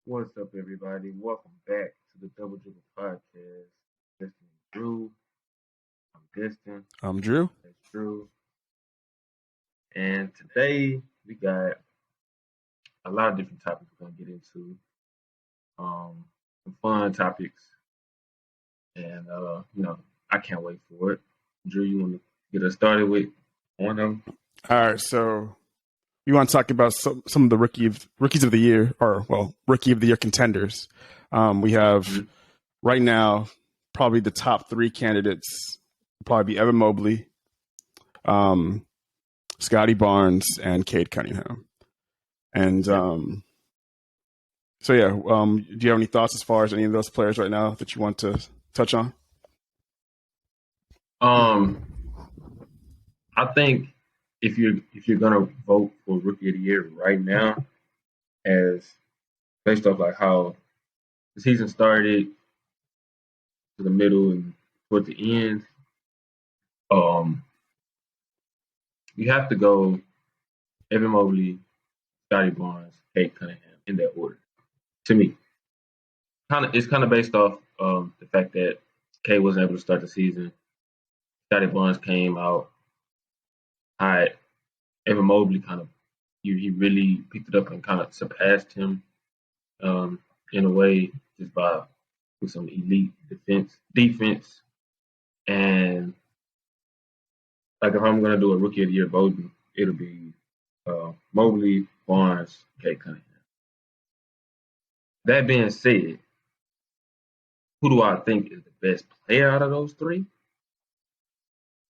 What's up, everybody? Welcome back to the Double Dribble Podcast. Destin and Drew. I'm Destin. I'm Drew. That's Drew. And today we got a lot of different topics we're gonna get into. Some fun topics, and I can't wait for it. Drew, you want to get us started with one of them? All right, so we want to talk about some of the rookies of the year, rookie of the year contenders. We have right now probably the top three candidates will probably be Evan Mobley, Scotty Barnes, and Cade Cunningham. And do you have any thoughts as far as any of those players right now that you want to touch on? I think if you're gonna vote for Rookie of the Year right now, as based off like how the season started to the middle and towards the end, you have to go Evan Mobley, Scotty Barnes, Cade Cunningham in that order. To me, it's kind of based off the fact that Cade wasn't able to start the season. Scotty Barnes came out hot. Evan Mobley he really picked it up and kind of surpassed him in a way just with some elite defense. And like if I'm gonna do a Rookie of the Year voting, it'll be Mobley, Barnes, Cade Cunningham. That being said, who do I think is the best player out of those three?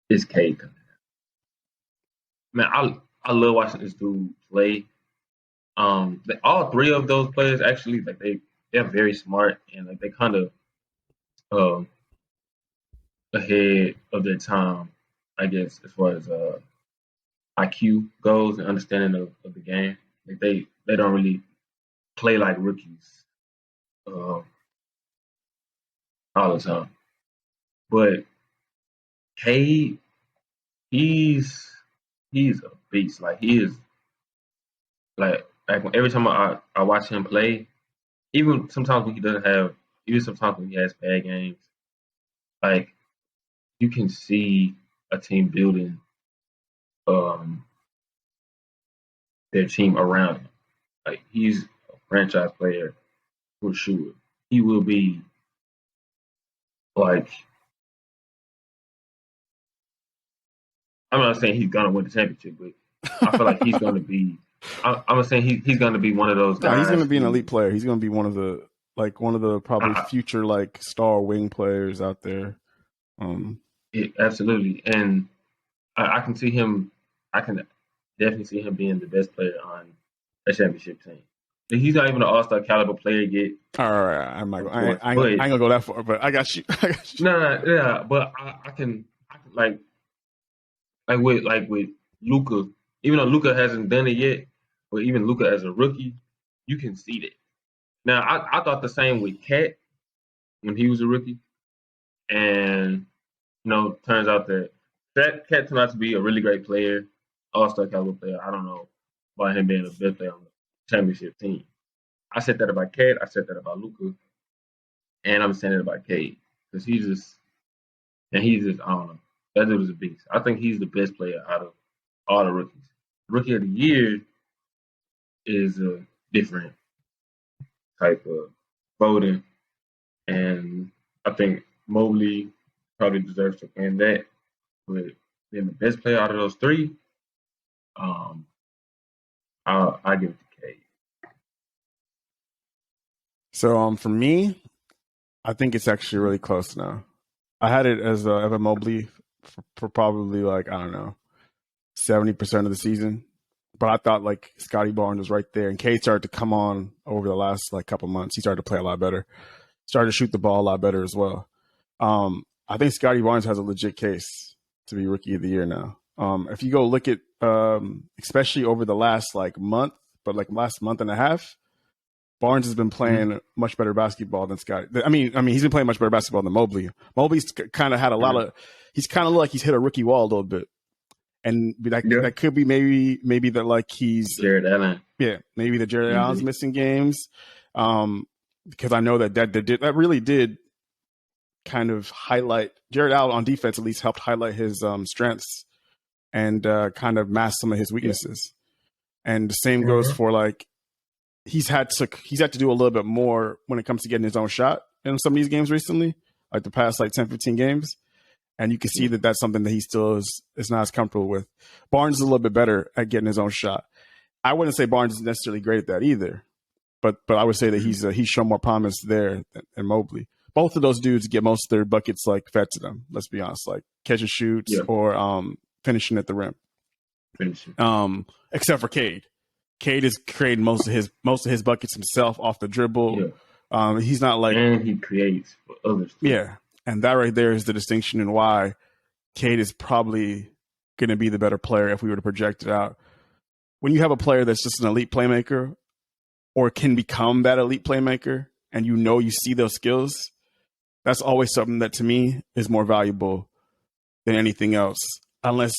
It's Cade Cunningham. Man, I love watching this dude play. All three of those players actually they're very smart and like they kind of ahead of their time, I guess, as far as IQ goes and understanding of the game. Like they don't really play like rookies all the time. But Cade, he's a beast. Like he is like every time I watch him play, even sometimes when he has bad games, like you can see a team building their team around him. Like he's a franchise player for sure. He will be like, I'm not saying he's gonna win the championship, but I feel like he's gonna be. I'm saying he's gonna be one of those guys. No, he's gonna be an elite player. He's gonna be one of the probably future like star wing players out there. Absolutely, and I can see him. I can definitely see him being the best player on a championship team. He's not even an all-star caliber player yet. All right, I ain't gonna go that far, but I got you. No, but I can like with Luka, even though Luka hasn't done it yet, but even Luka as a rookie, you can see that. Now I thought the same with Cat when he was a rookie, and turns out that Cat turned out to be a really great player, all-star caliber player. I don't know about him being the best player on the championship team. I said that about Cat. I said that about Luka, and I'm saying it about Cade because he's just I don't know. That dude is a beast. I think he's the best player out of all the rookies. Rookie of the Year is a different type of voting, and I think Mobley probably deserves to win that. But being the best player out of those three, I give it to Cade. So for me, I think it's actually really close now. I had it as Evan Mobley for probably 70% of the season, but I thought like Scotty Barnes was right there, and Cade started to come on over the last couple months. He started to play a lot better, started to shoot the ball a lot better as well. I think Scotty Barnes has a legit case to be Rookie of the Year now. If you go look at especially over the last month, but last month and a half, Barnes has been playing much better basketball than Scotty. I mean, he's been playing much better basketball than Mobley. Mobley's kind of had a lot of. He's kind of like he's hit a rookie wall a little bit, and that could be maybe that he's Jared Allen. Yeah, maybe the Jared Allen's missing games. Because I know that really did kind of highlight Jared Allen on defense. At least helped highlight his strengths and kind of mask some of his weaknesses. And the same goes for like he's had to do a little bit more when it comes to getting his own shot in some of these games recently, like the past like 10, 15 games. And you can see that that's something that he still is not as comfortable with. Barnes is a little bit better at getting his own shot. I wouldn't say Barnes is necessarily great at that either, but I would say that he's shown more promise there than Mobley. Both of those dudes get most of their buckets like fed to them. Let's be honest, like catch and shoots or finishing at the rim. Except for Cade. Cade is creating most of his buckets himself off the dribble. Yeah. He's not like, and he creates for others too. Yeah, and that right there is the distinction in why Cade is probably going to be the better player if we were to project it out. When you have a player that's just an elite playmaker or can become that elite playmaker, and you see those skills, that's always something that to me is more valuable than anything else. Unless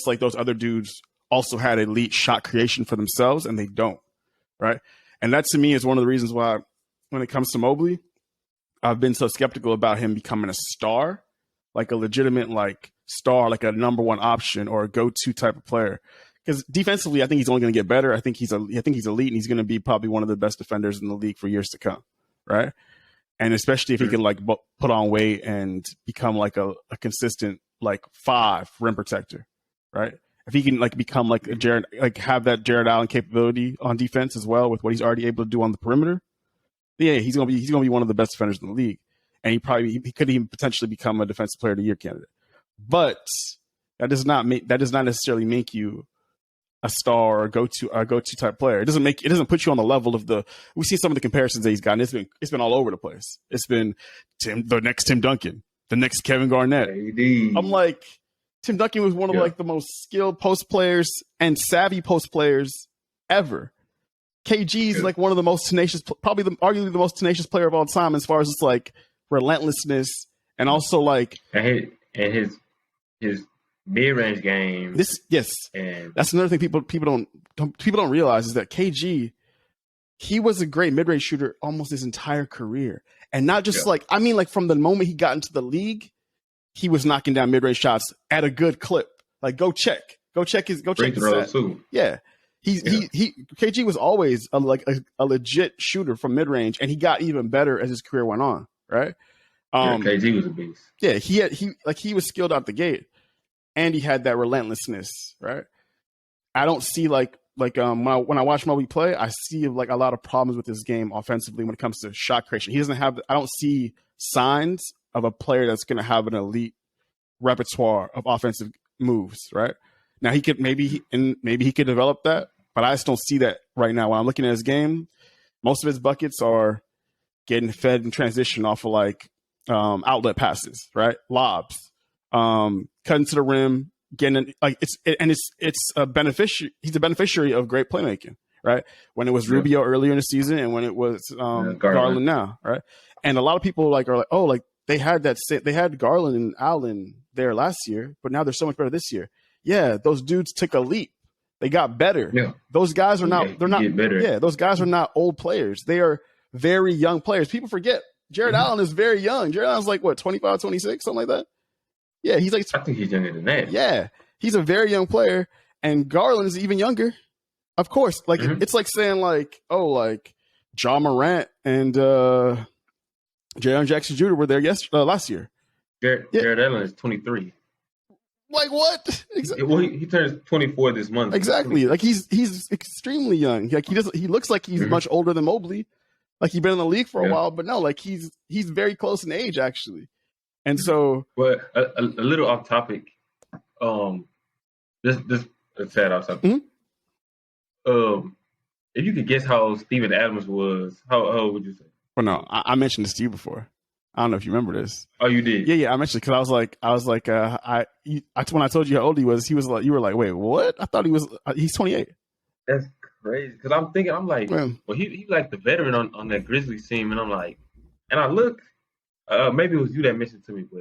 like those other dudes also had elite shot creation for themselves and they don't, right? And that to me is one of the reasons why when it comes to Mobley, I've been so skeptical about him becoming a star, like a legitimate like star, like a number one option or a go-to type of player. Because defensively, I think he's only going to get better. I think he's elite, and he's going to be probably one of the best defenders in the league for years to come, right? And especially if he can like put on weight and become like a consistent like 5 rim protector, right? If he can like become like have that Jared Allen capability on defense as well with what he's already able to do on the perimeter, yeah, he's gonna be one of the best defenders in the league, and he could even potentially become a defensive player of the year candidate. But that does not necessarily make you a star or a go-to type player. It doesn't put you on the level of we see some of the comparisons that he's gotten. It's been all over the place. It's been the next Tim Duncan, the next Kevin Garnett. I'm like, Tim Duncan was one of like the most skilled post players and savvy post players ever. KG's like one of the most tenacious, arguably the most tenacious player of all time as far as it's like relentlessness and also like and his mid-range game. And that's another thing people don't realize is that KG, he was a great mid-range shooter almost his entire career, and not just like from the moment he got into the league, he was knocking down mid-range shots at a good clip. Like go check his stat. Too. Yeah. KG was always a legit shooter from mid-range, and he got even better as his career went on, right? KG was a beast. Yeah, he was skilled out the gate, and he had that relentlessness, right? I don't see when I watch Mobley play, I see like a lot of problems with his game offensively when it comes to shot creation. I don't see signs of a player that's going to have an elite repertoire of offensive moves, right? Now maybe he could develop that, but I just don't see that right now. When I'm looking at his game, most of his buckets are getting fed in transition off of like outlet passes, right? Lobs, cutting to the rim, getting it's a beneficiary. He's a beneficiary of great playmaking, right? When it was Rubio earlier in the season, and when it was Garland now, right? And a lot of people are like, oh, like they had Garland and Allen there last year, but now they're so much better this year. Yeah, those dudes took a leap. They got better. Yeah. Those guys are those guys are not old players. They are very young players. People forget Jared Allen is very young. Jared Allen's like what, 25, 26, something like that. Yeah, he's like, I think he's younger than that. Yeah, he's a very young player, and Garland is even younger. Of course, like it's like saying like, oh, like Ja Morant and Jaren Jackson Jr. were there last year. Jared Allen is 23. Like what? Exactly. Well, he turns 24 this month. Exactly. Like he's extremely young. Like he looks like he's much older than Mobley. Like he's been in the league for a while, but no, like he's very close in age actually. And so, but a little off topic. This sad off topic. If you could guess how Steven Adams was, how old would you say? Well, no, I mentioned this to you before. I don't know if you remember this. Oh, you did? Yeah. I mentioned because I was like, when I told you how old he was, you were like, wait, what? I thought he's 28. That's crazy. Because I'm like, well, he like the veteran on that Grizzlies team, and I'm like, and I look, maybe it was you that mentioned to me, but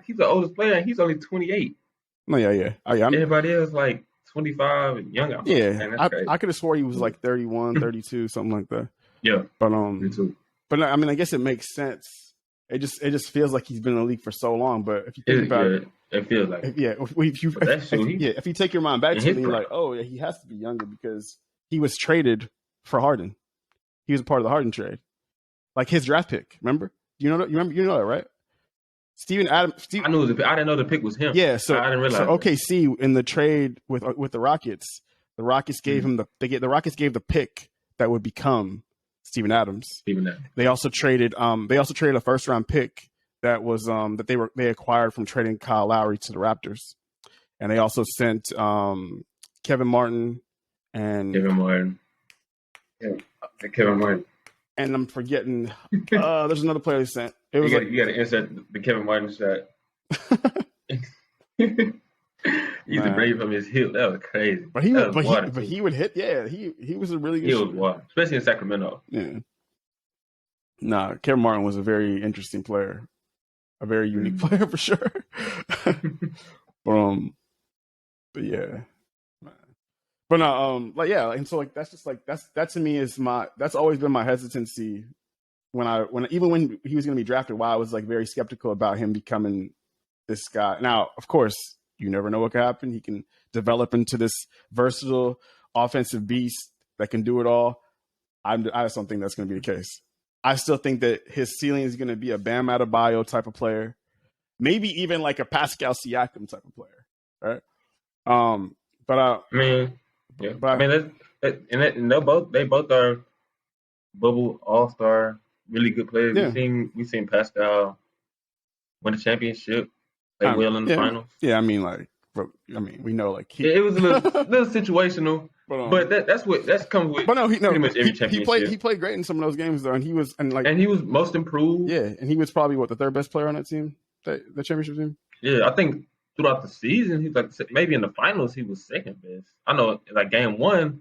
he's the oldest player, and he's only 28. No, yeah. Everybody else like 25 and younger. Yeah, I could have swore he was like 31, 32, something like that. Yeah, But me too. but I mean, I guess it makes sense. It just feels like he's been in the league for so long. But if you think about it, It feels like it. yeah, if you But that's true. He if you take your mind back in to it, his then you're prime. like, oh yeah, he has to be younger because he was traded for Harden. He was a part of the Harden trade, like his draft pick. Remember? You know that? You know that, right? Steven Adams. I knew I didn't know the pick was him. Yeah, so I didn't so realize that. OKC in the trade with the Rockets gave Mm-hmm. him the Rockets gave the pick that would become Steven Adams. Even that. They also traded a first round pick that was that they acquired from trading Kyle Lowry to the Raptors, and they also sent Kevin Martin and Kevin Martin. Yeah, Kevin Martin. and I'm forgetting there's another player they sent. It was You got to insert the Kevin Martin shot. He used to bring it from his hip. That was crazy. but he That would was water, but too. he would hit. Yeah, he was a really good He was shooter. water, especially in Sacramento. Yeah. Nah, Kevin Martin was a very interesting player, a very unique player for sure. But yeah, but no, like yeah, and so like that's just like that to me is that's always been my hesitancy when even when he was going to be drafted. Why I was like very skeptical about him becoming this guy. Now, of course, you never know what can happen. He can develop into this versatile offensive beast that can do it all. I just don't think that's going to be the case. I still think that his ceiling is going to be a Bam Adebayo type of player, maybe even like a Pascal Siakam type of player, right? But I mean, yeah. but I mean, and they both are bubble all-star, really good players. yeah, We seen Pascal win the championship, play well in the finals. yeah. I mean, like, we know like It was a little situational, but that's comes with but no, pretty much every championship. He played great in some of those games though, and he was most improved. Yeah, and he was probably the third best player on that team, the championship team. Yeah, I think throughout the season, he's like maybe in the finals he was second best. I know, like game one,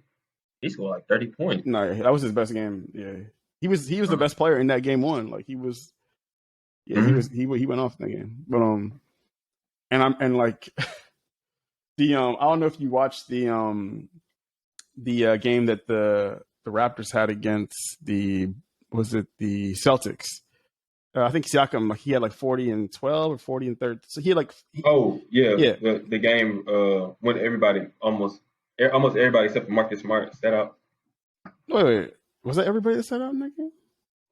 he scored like 30 points. No, that was his best game. Yeah, he was the best player in that game one. Like he was, yeah, he went off in that game. But and like the I don't know if you watched the game that the Raptors had against the Celtics. I think Siakam, he had like 40 and 12 or 40 and 30. So he had like yeah. The game when almost everybody except for Marcus Smart set out. Wait, was that everybody that set out in that game?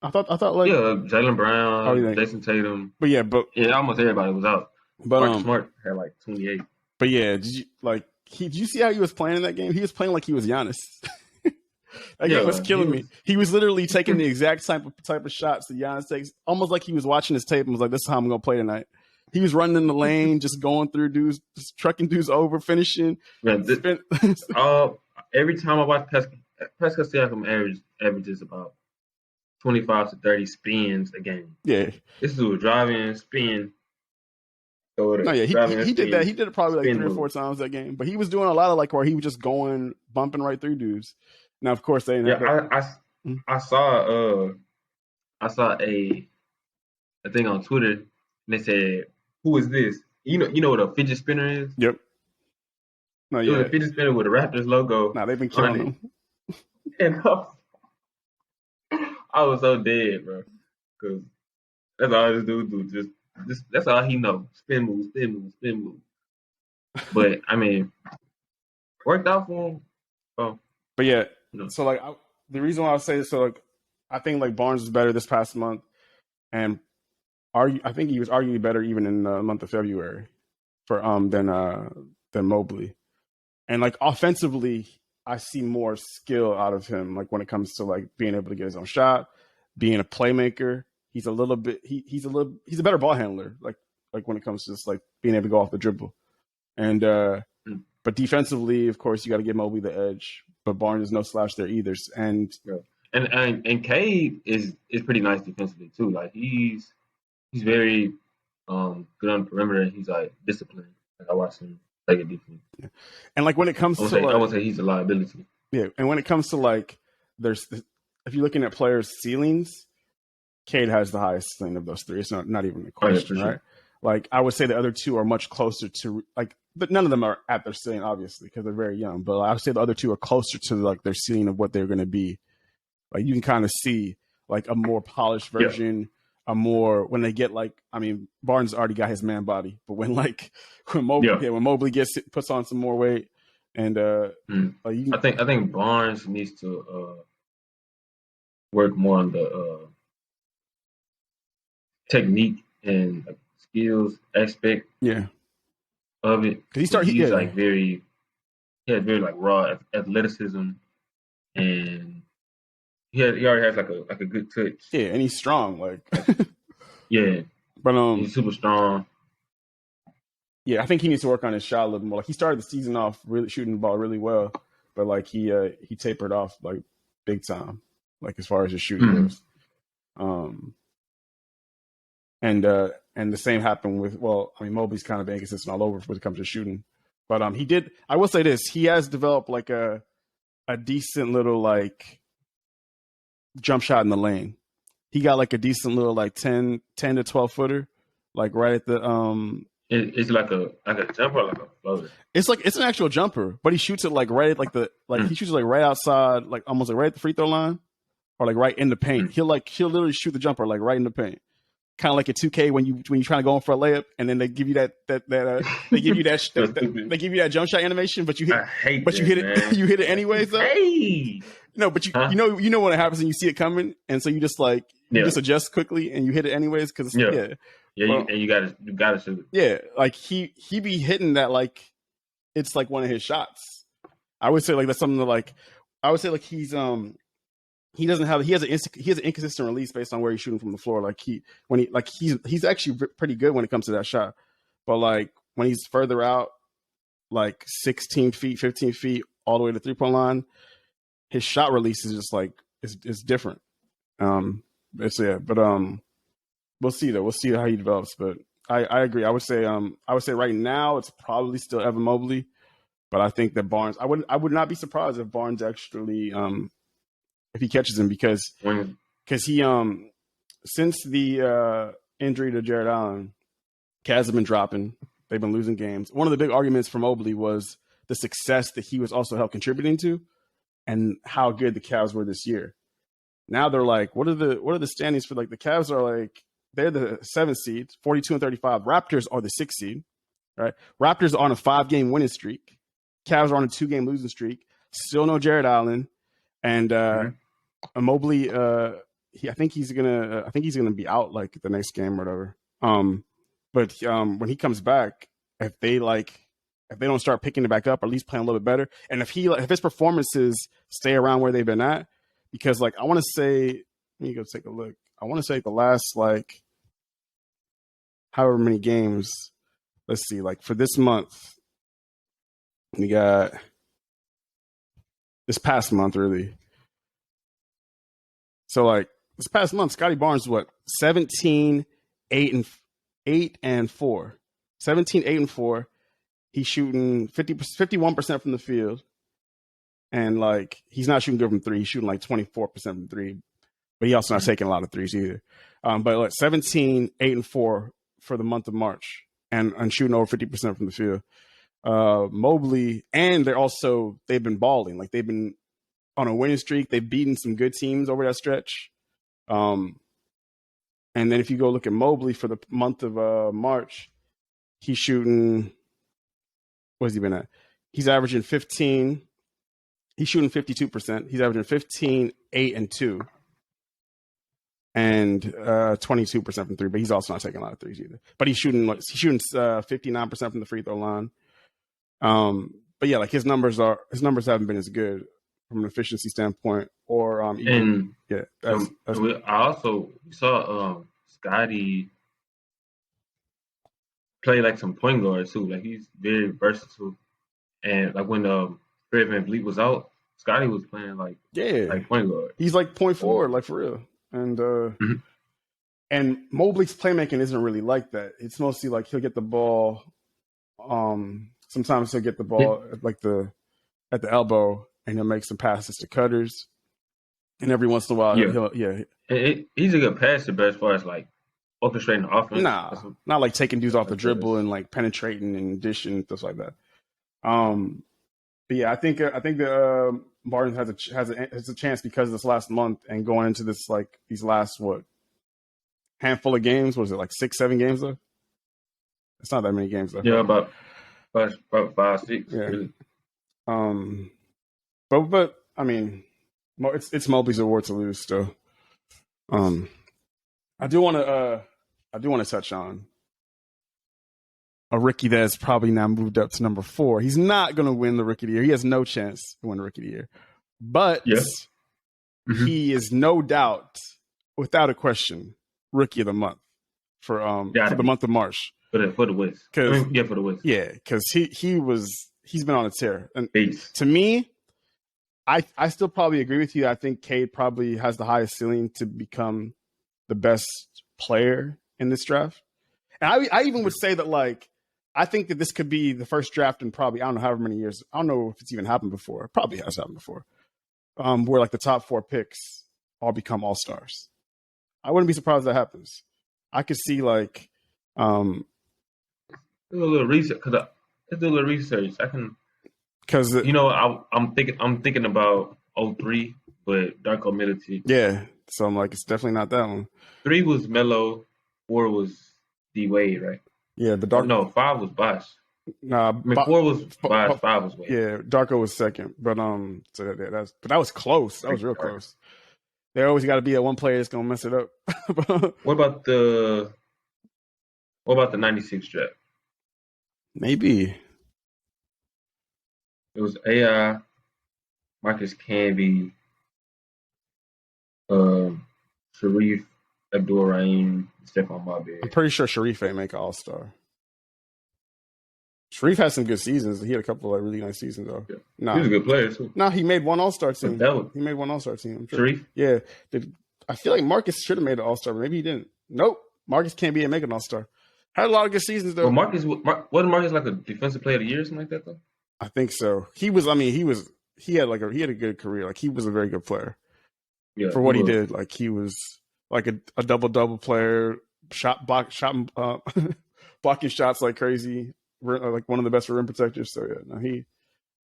I thought like Jaylen Brown, Jason Tatum. But almost everybody was out. But Marcus Smart had like 28. But yeah, did you see how he was playing in that game? He was playing like he was Giannis. That game was killing me. He was literally taking the exact type of shots that Giannis takes, almost like he was watching his tape and was like, "This is how I'm gonna play tonight." He was running in the lane, just going through dudes, just trucking dudes over, finishing. Man, every time I watch Pascal Siakam averages about 25 to 30 spins a game. Yeah, this dude was driving, spin. He did that. He did it probably like 3 or 4 times that game. But he was doing a lot of like where he was just going, bumping right through dudes. Now, of course, they I saw a thing on Twitter, and they said, "Who is this?" You know what a fidget spinner is? Yep. No, it was a fidget spinner with a Raptors logo. Nah, they've been killing him. And I was so dead, bro, because that's all this dude do. Just that's all he knows. Spin move, spin move, spin move. But I mean, worked out for him. Oh, but yeah. So like the reason why I say this, so like I think like Barnes was better this past month, and I think he was arguably better even in the month of February for than Mobley, and like offensively I see more skill out of him. Like when it comes to like being able to get his own shot, being a playmaker, he's a little bit he's a better ball handler. Like when it comes to just like being able to go off the dribble, and but defensively, of course, you got to give Mobley the edge. But Barnes is no slouch there either. And Cade is pretty nice defensively too. Like he's very good on the perimeter. He's like disciplined. Like I watch him play a defense. Yeah. And like when it comes I would say he's a liability. Yeah, and when it comes to like if you're looking at players' ceilings, Cade has the highest ceiling of those three. It's not even a question, right? Sure. Like I would say the other two are much closer to like. But none of them are at their ceiling, obviously, because they're very young. But I would say the other two are closer to like their ceiling of what they're going to be Like you can kind of see like a more polished Yeah. version, a more when they get like I mean Barnes already got his man body, but when like Yeah. when Mobley puts on some more weight and Mm. like you I think Barnes needs to work more on the technique and like, skills aspect yeah, of it because because yeah he's yeah like he has very like raw athleticism and he already has like a good touch. yeah, and he's strong like, Like yeah, but he's super strong. yeah, I think he needs to work on his shot a little more. Like he started the season off really shooting the ball really well, but like he tapered off like big time, like as far as his shooting Mm. goes. Um, and the same happened with I mean Mobley's kind of been inconsistent all over when it comes to shooting, but he did. I will say this: he has developed like a decent little like jump shot in the lane. He got like a decent little like 10 to 12 footer, like right at the It's like a jumper, like a floater. it's an actual jumper, but he shoots it like right at like he shoots it like right outside, like almost like right at the free throw line, or like right in the paint. Mm. He'll literally shoot the jumper like right in the paint, kind of like a 2K when you trying to go in for a layup, and then they give you that they give you they give you that jump shut animation, but you I hate but you that, hit it man. you hit it anyways though. Hey, No, but huh? you know when it happens and you see it coming, and so you just like you Yeah, just adjust quickly and you hit it anyways because yeah, yeah, yeah. well You gotta shoot it. yeah, like he be hitting that like it's like one of his shots. I would say like that's something that like I would say like he doesn't have he has an inconsistent release based on where he's shooting from the floor. Like he's actually pretty good when it comes to that shot, but like when he's further out, like 16 feet, 15 feet, all the way to 3-point line, his shot release is just like it's different. It's yeah, but we'll see though. We'll see how he develops. But I agree. I would say right now it's probably still Evan Mobley, but I think that Barnes. I would not be surprised if Barnes actually if he catches him because When he since the injury to Jared Allen, Cavs have been dropping. They've been losing games. One of the big arguments for Mobley was the success that he was also helped contributing to, and how good the Cavs were this year. Now they're like, what are the standings for like the Cavs are like they're the 7th seed, 42 and 35. Raptors are the 6th seed, right? Raptors are on a 5-game winning streak. Cavs are on a 2-game losing streak. Still no Jared Allen, and Mobley. I think he's gonna be out like the next game or whatever. But when he comes back, if they don't start picking it back up, or at least playing a little bit better, and if his performances stay around where they've been at, because like I want to say, let me go take a look. I want to say the last like however many games. Let's see, like for this month, we got this past month really. So like this past month, Scotty Barnes what 17, 8 and 4. 17, 8 and 4. He's shooting 51% from the field. And like he's not shooting good from three. He's shooting like 24% from three. But he also not taking a lot of threes either. But like 17, 8 and 4 for the month of March and shooting over 50% from the field. Mobley, and they've been balling. Like they've been on a winning streak. They've beaten some good teams over that stretch. And then if you go look at Mobley for the month of March, he's shooting. What's he been at? He's averaging 15. He's shooting 52%. He's averaging 15, 8, and 2. And 22% from three, but he's also not taking a lot of threes either. But he's shooting 59% from the free throw line. But yeah, like his numbers haven't been as good from an efficiency standpoint, or even yeah. I also saw Scotty play like some point guard too. Like he's very versatile, and like when Fred VanVleet was out, Scotty was playing like point guard. He's like point forward, like for real. And and Mobley's playmaking isn't really like that. It's mostly like he'll get the ball. Sometimes he'll get the ball at the elbow, and he'll make some passes to cutters. And every once in a while, he's a good passer, but as far as like orchestrating the offense, not like taking dudes off the dribble and like penetrating and dishing and stuff like that. But yeah, I think Barton has a chance because of this last month and going into this like these last handful of games. What is it, like 6-7 games though? It's not that many games though. Yeah, about 5-6. Yeah. Really. But I mean, it's Mobley's award to lose still. I do want to touch on a rookie that has probably now moved up to number 4. He's not going to win the Rookie of the Year. He has no chance to win the Rookie of the Year. But he is no doubt, without a question, Rookie of the Month for the month of March. For the West. For the West. Yeah, because he's been on a tear. And Peace. To me, I still probably agree with you. I think Cade probably has the highest ceiling to become the best player in this draft. And I even would say that, like, I think that this could be the first draft in probably, I don't know however many years. I don't know if it's even happened before. It probably has happened before. Where like the top 4 picks all become all-stars. I wouldn't be surprised if that happens. I could see like do a little research. Let's do a little research. Because I'm thinking about 03, but Darko Milicic. Yeah, so I'm like, it's definitely not that one. 3 was Melo, 4 was D Wade, right? Yeah, but 5 was Bosh. Nah, 4 was Bosh, 5 was Wade. Yeah, Darko was second, but so that was close. That was real close. There always got to be one player that's gonna mess it up. What about the 96 draft? Maybe it was AI, Marcus Camby, Sharif Abdul-Rahim, Stephon Marbury. I'm pretty sure Sharif ain't make an All-Star. Sharif had some good seasons. He had a couple of really nice seasons though. Yeah. He was a good player too. No, he made one All-Star team. He made one All-Star team. Sure. Sharif? Yeah. I feel like Marcus should have made an All-Star, but maybe he didn't. Nope. Marcus can't be and make an All-Star. Had a lot of good seasons though. Well, wasn't Marcus like a defensive player of the year or something like that though? I think so. He had a good career. Like he was a very good player. Yeah, for what he did. Like he was like a double player, blocking shots like crazy. Like one of the best rim protectors. So yeah, no,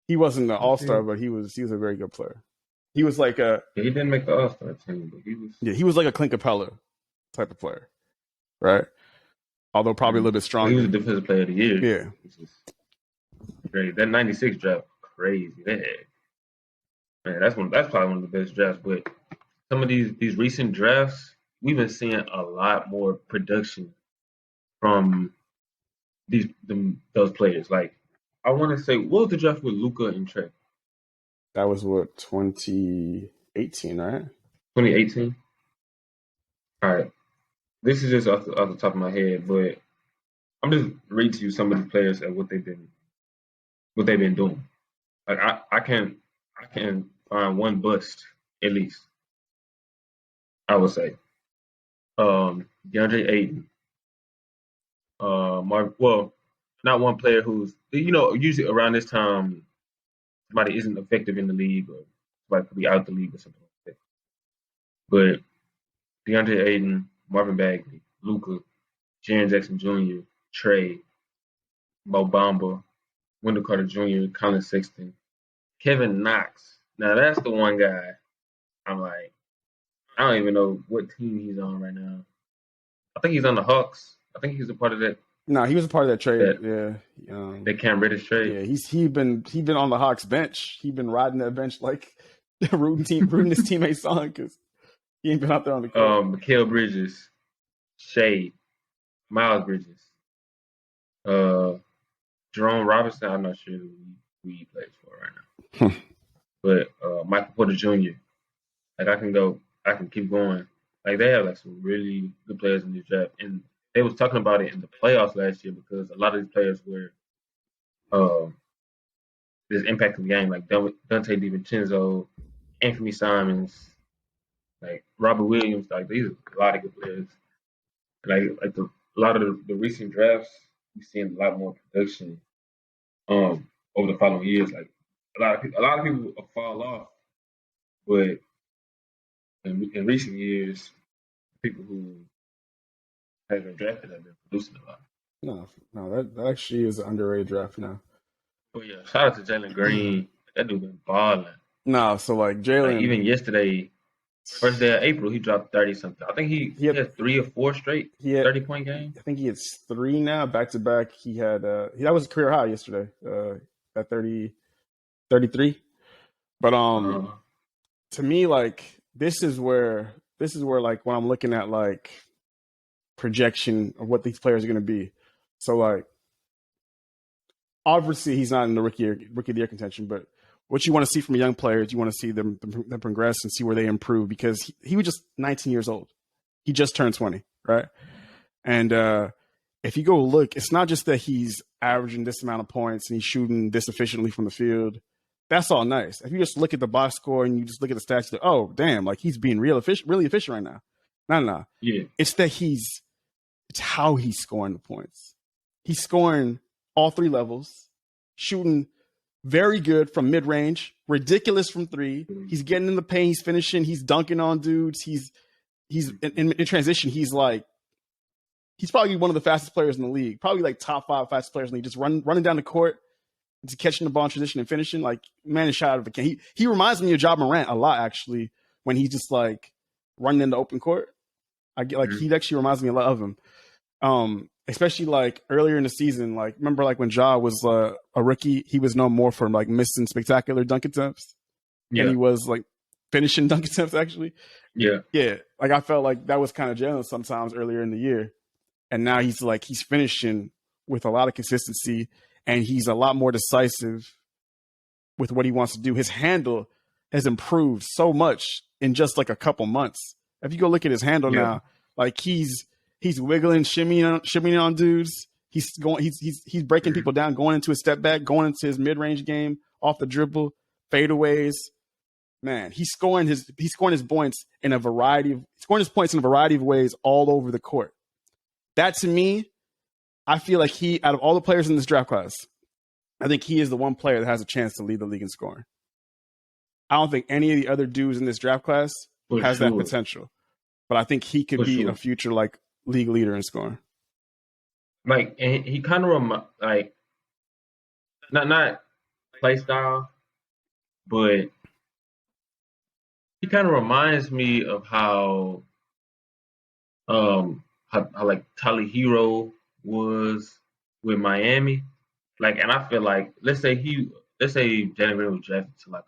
he wasn't an All-Star, but he was a very good player. He was like he didn't make the All-Star team, but he was like a Clint Capella type of player, right? Although probably a little bit stronger. He was a defensive player of the year. Yeah, great. That 96 draft, crazy. Man, that's probably one of the best drafts. But some of these recent drafts, we've been seeing a lot more production from those players. Like, I want to say, what was the draft with Luka and Trey? That was 2018, right? 2018. All right. This is just off the top of my head, but I'm just reading to you some of the players and what they've been doing. Like I can find one bust at least. I would say, DeAndre Ayton. Not one player who's usually around this time somebody isn't effective in the league or somebody could be out the league or something like that. But DeAndre Ayton, Marvin Bagley, Luka, Jaren Jackson Jr., Trey, Mo Bamba, Wendell Carter Jr., Colin Sexton, Kevin Knox. Now that's the one guy I'm like, I don't even know what team he's on right now. I think he's on the Hawks. I think he's a part of that. No, he was a part of that trade. That Cam Reddish trade. Yeah, he been on the Hawks bench. He been riding that bench like rooting his teammates on because he ain't been out there on the court. Mikal Bridges, Shea, Miles Bridges, Jerome Robinson. I'm not sure who he plays for right now, but Michael Porter Jr. Like I can keep going. Like they have like some really good players in this draft, and they was talking about it in the playoffs last year because a lot of these players were just impacting the game, like Dante DiVincenzo, Anthony Simons, like Robert Williams. Like these are a lot of good players. A lot of the recent drafts, we've seen a lot more production over the following years. Like a lot of people fall off, but in recent years, people who have been drafted have been producing a lot. No, that actually is an underrated draft now. But yeah, shout out to Jalen Green. That dude been balling. No, so like Like Jalen, even yesterday, first day of April, he dropped 30 something. I think he he had had 3 or 4 straight he had 30-point games. I think he has three now back to back. He had that was a career high yesterday at 33. But Uh, to me, like this is where like when I'm looking at like projection of what these players are going to be. So like obviously he's not in the rookie of the year contention, but what you want to see from young players, you want to see them progress and see where they improve because he was just 19 years old. He just turned 20, right? And if you go look, it's not just that he's averaging this amount of points and he's shooting this efficiently from the field. That's all nice. If you just look at the box score and you just look at the stats, like, oh damn, like he's being really efficient right now. No. yeah, It's that it's how he's scoring the points. He's scoring all three levels, shooting very good from mid range, ridiculous from three. He's getting in the paint, he's finishing, he's dunking on dudes. He's in transition. He's probably one of the fastest players in the league, probably like top 5 fastest players in the league. Just running down the court, just catching the ball in transition and finishing. Like man is shot out of a can. He reminds me of Ja Morant a lot actually when he's just like running in the open court. I get like he actually reminds me a lot of him. Especially like earlier in the season, like remember like when Ja was a rookie, he was known more for like missing spectacular dunk attempts than yeah, he was like finishing dunk attempts actually. yeah, Yeah, like I felt like that was kind of generous sometimes earlier in the year, and now he's finishing with a lot of consistency, and he's a lot more decisive with what he wants to do. His handle has improved so much in just like a couple months. If you go look at his handle yeah, now, like he's wiggling, shimmying on dudes. He's breaking people down, going into a step back, going into his mid range game, off the dribble, fadeaways. Man, he's scoring his points in a variety of ways all over the court. That to me, I feel like out of all the players in this draft class, I think he is the one player that has a chance to lead the league in scoring. I don't think any of the other dudes in this draft class for has that sure, potential, but I think he could for be sure. a future like league leader in scoring. Like and he kind of like not play style, but he kind of reminds me of how like Tyler Hero was with Miami. Like, and I feel like let's say Jalen Green was drafted to like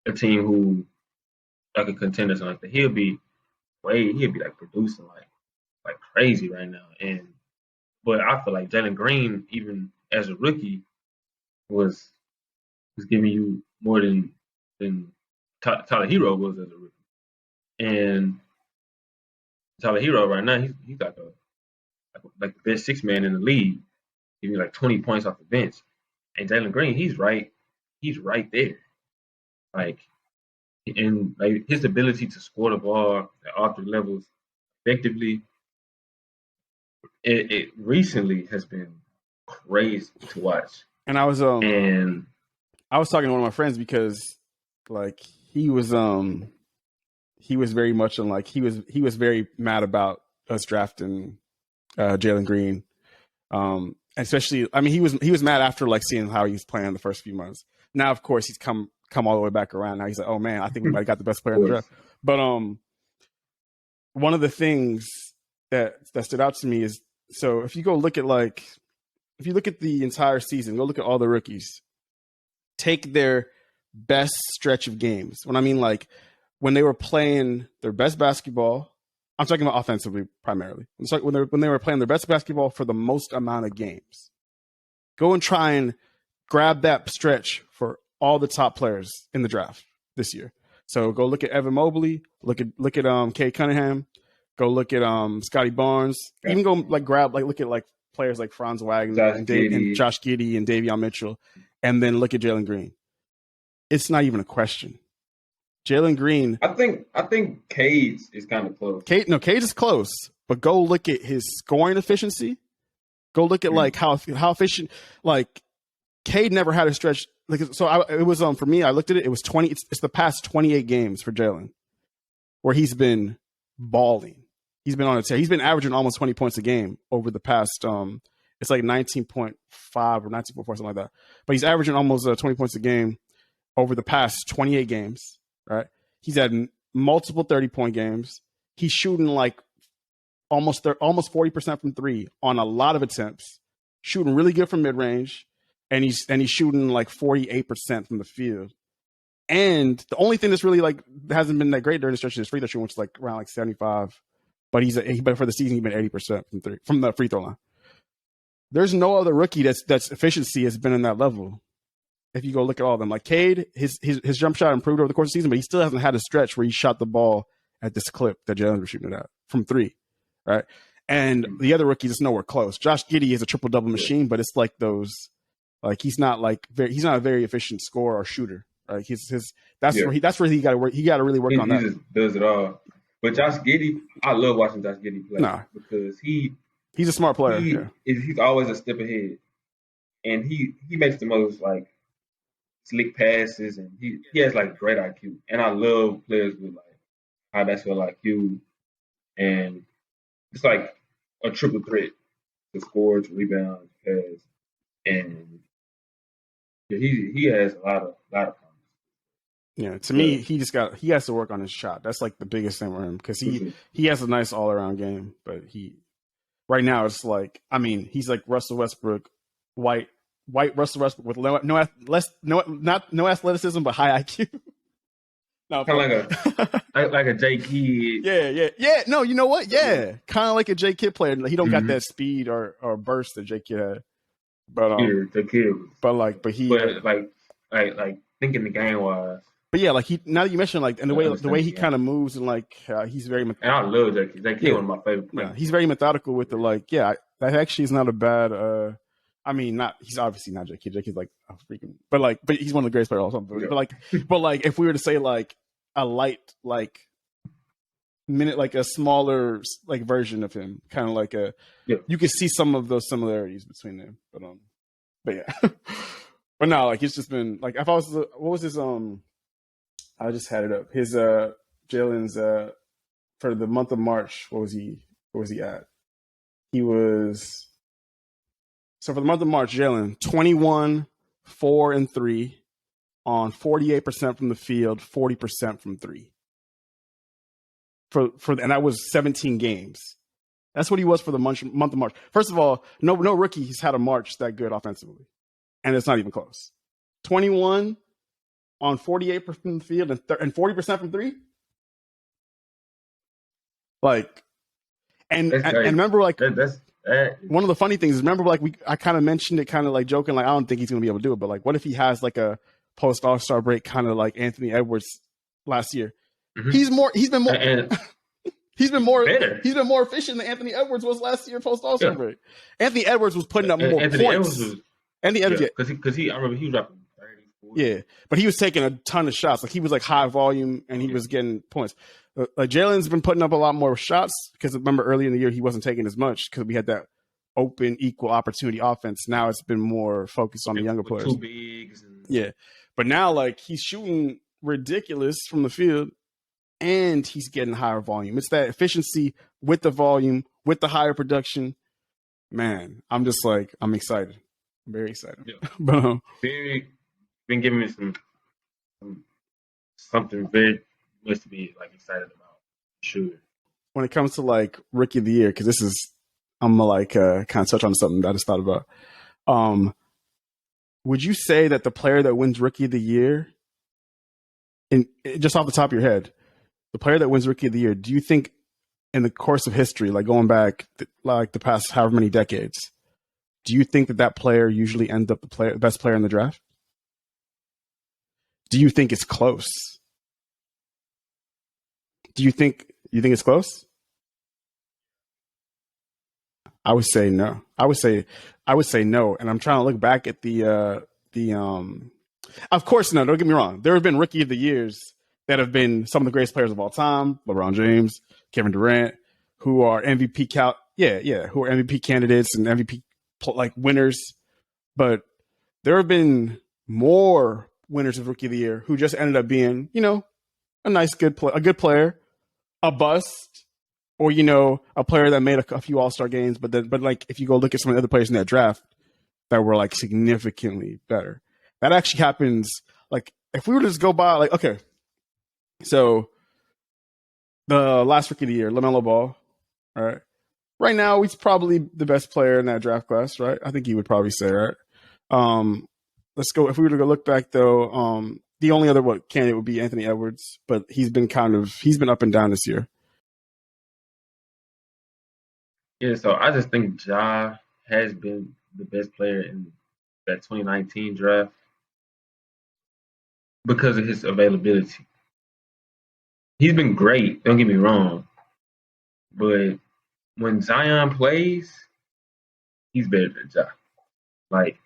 a team who like a contender or something like that. He'll be like producing like crazy right now. But I feel like Jalen Green, even as a rookie, was giving you more than Tyler Hero was as a rookie. And Tyler Hero right now, he's like the best 6 man in the league, giving you like 20 points off the bench. And Jalen Green, he's right there. Like and like his ability to score the ball at all 3 levels effectively, it recently has been crazy to watch. And And I was talking to one of my friends because like he was very much on like he was very mad about us drafting Jalen Green. Especially, I mean, he was mad after like seeing how he's playing the first few months. Now, of course, he's come all the way back around. Now he's like, oh man, I think we might have got the best player in the draft. But one of the things that stood out to me is so if you look at the entire season, go look at all the rookies, take their best stretch of games. When I mean like when they were playing their best basketball, I'm talking about offensively primarily. It's like when they were playing their best basketball for the most amount of games. Go and try and grab that stretch for all the top players in the draft this year. So go look at Evan Mobley, look at Kate Cunningham, go look at Scotty Barnes. Even go like look at like players like Franz Wagner and Josh Giddey and Davion Mitchell, and then look at Jalen Green. It's not even a question. Jalen Green. I think Cade is kind of close. Cade is close, but go look at his scoring efficiency. Go look at like how efficient. Like Cade never had a stretch. Like so, it was for me. I looked at it. It was 20. It's the past 28 games for Jalen, where he's been balling. He's been on a tear. He's been averaging almost 20 points a game over the past. It's like 19.5 or 19.4 something like that. But he's averaging almost 20 points a game over the past 28 games, right? He's had multiple 30-point games. He's shooting like almost 40% from three on a lot of attempts, shooting really good from mid range, and he's shooting like 48% from the field. And the only thing that's really like hasn't been that great during the stretch of his free throw shooting, which is like around like 75. But but for the season, he's been 80% from the free throw line. There's no other rookie that's efficiency has been in that level. If you go look at all of them, like Cade, his jump shot improved over the course of the season, but he still hasn't had a stretch where he shot the ball at this clip that Jalen was shooting it at from three, right? And the other rookies is nowhere close. Josh Giddey is a triple double machine, but it's like those, like he's not a very efficient scorer or shooter. Right? That's where he got to work. He got to really work on that. He just does it all. But Josh Giddey, I love watching Josh Giddey play because he's a smart player. He's always a step ahead, and he makes the most like slick passes, and he has like great IQ. And I love players with like high basketball IQ, and it's like a triple threat to score, to rebound, to pass, and he has a lot of promise. Yeah, to me, he has to work on his shot. That's like the biggest thing for him because he has a nice all around game, but right now it's like, I mean, he's like Russell Westbrook, white Russell Westbrook with no athleticism but high IQ. No, kind of like a J Kidd. Yeah. No, you know what? Yeah, kind of like a J Kidd player. He don't got that speed or burst that J Kidd had. But J Kidd. But thinking the game wise. But yeah, like now that you mentioned, like, and the way he kind of moves and like he's very. And I love J Kidd. J Kidd one of my favorite players. Yeah, he's very methodical with the like. Yeah, that actually is not a bad. I mean, he's obviously not J Kidd. J Kidd's like a freaking, but he's one of the greatest players of all time. Yeah. But like, if we were to say like a light like minute, like a smaller like version of him, kind of like you can see some of those similarities between them. But yeah, but no, like it's just been like if I was what was his I just had it up. His Jalen's for the month of March, what was he at? He was so for the month of March, Jalen 21, 4 and 3 on 48% from the field, 40% from three. And that was 17 games. That's what he was for the month of March. First of all, no rookie has had a March that good offensively, and it's not even close. 21 on 48% from the field and 40% from three. Like, and remember, like that's one of the funny things is remember, like I kind of mentioned it, kind of like joking, like I don't think he's gonna be able to do it, but like, what if he has like a post All-Star break, kind of like Anthony Edwards last year? Mm-hmm. He's been more efficient than Anthony Edwards was last year post All-Star break. Anthony Edwards was putting up more points. Anthony Edwards, because I remember he was dropping 30, 40. Yeah, but he was taking a ton of shots. Like he was like high volume, and he was getting points. Like Jalen's been putting up a lot more shots because remember earlier in the year he wasn't taking as much because we had that open, equal opportunity offense. Now it's been more focused on the younger players. Two bigs. Yeah, but now like he's shooting ridiculous from the field, and he's getting higher volume. It's that efficiency with the volume, with the higher production. Man, I'm just like I'm excited. I'm very excited. Yeah. But been giving me something very much to be like excited about. Sure. When it comes to like rookie of the year, because I'm gonna like kind of touch on something that I just thought about. Would you say that the player that wins rookie of the year, just off the top of your head, the player that wins rookie of the year, do you think in the course of history, like going back like the past however many decades, do you think that player usually ends up the best player in the draft? Do you think it's close? Do you think it's close? I would say no. I would say no. And I'm trying to look back at the of course, no, don't get me wrong. There have been rookie of the years that have been some of the greatest players of all time, LeBron James, Kevin Durant, who are MVP who are MVP candidates and MVP like winners. But there have been more winners of rookie of the year who just ended up being, a nice, a good player, a bust, or, a player that made a few all-star games. But like, if you go look at some of the other players in that draft that were like significantly better, that actually happens like if we were to just go by, like, okay, so the last rookie of the year, LaMelo Ball, all right. Right now, he's probably the best player in that draft class, right? I think he would probably say, right? Um, let's go. If we were to go look back, though, the only other candidate would be Anthony Edwards, but he's been up and down this year. Yeah, so I just think Ja has been the best player in that 2019 draft because of his availability. He's been great, don't get me wrong, but when Zion plays, he's better than Ja. Like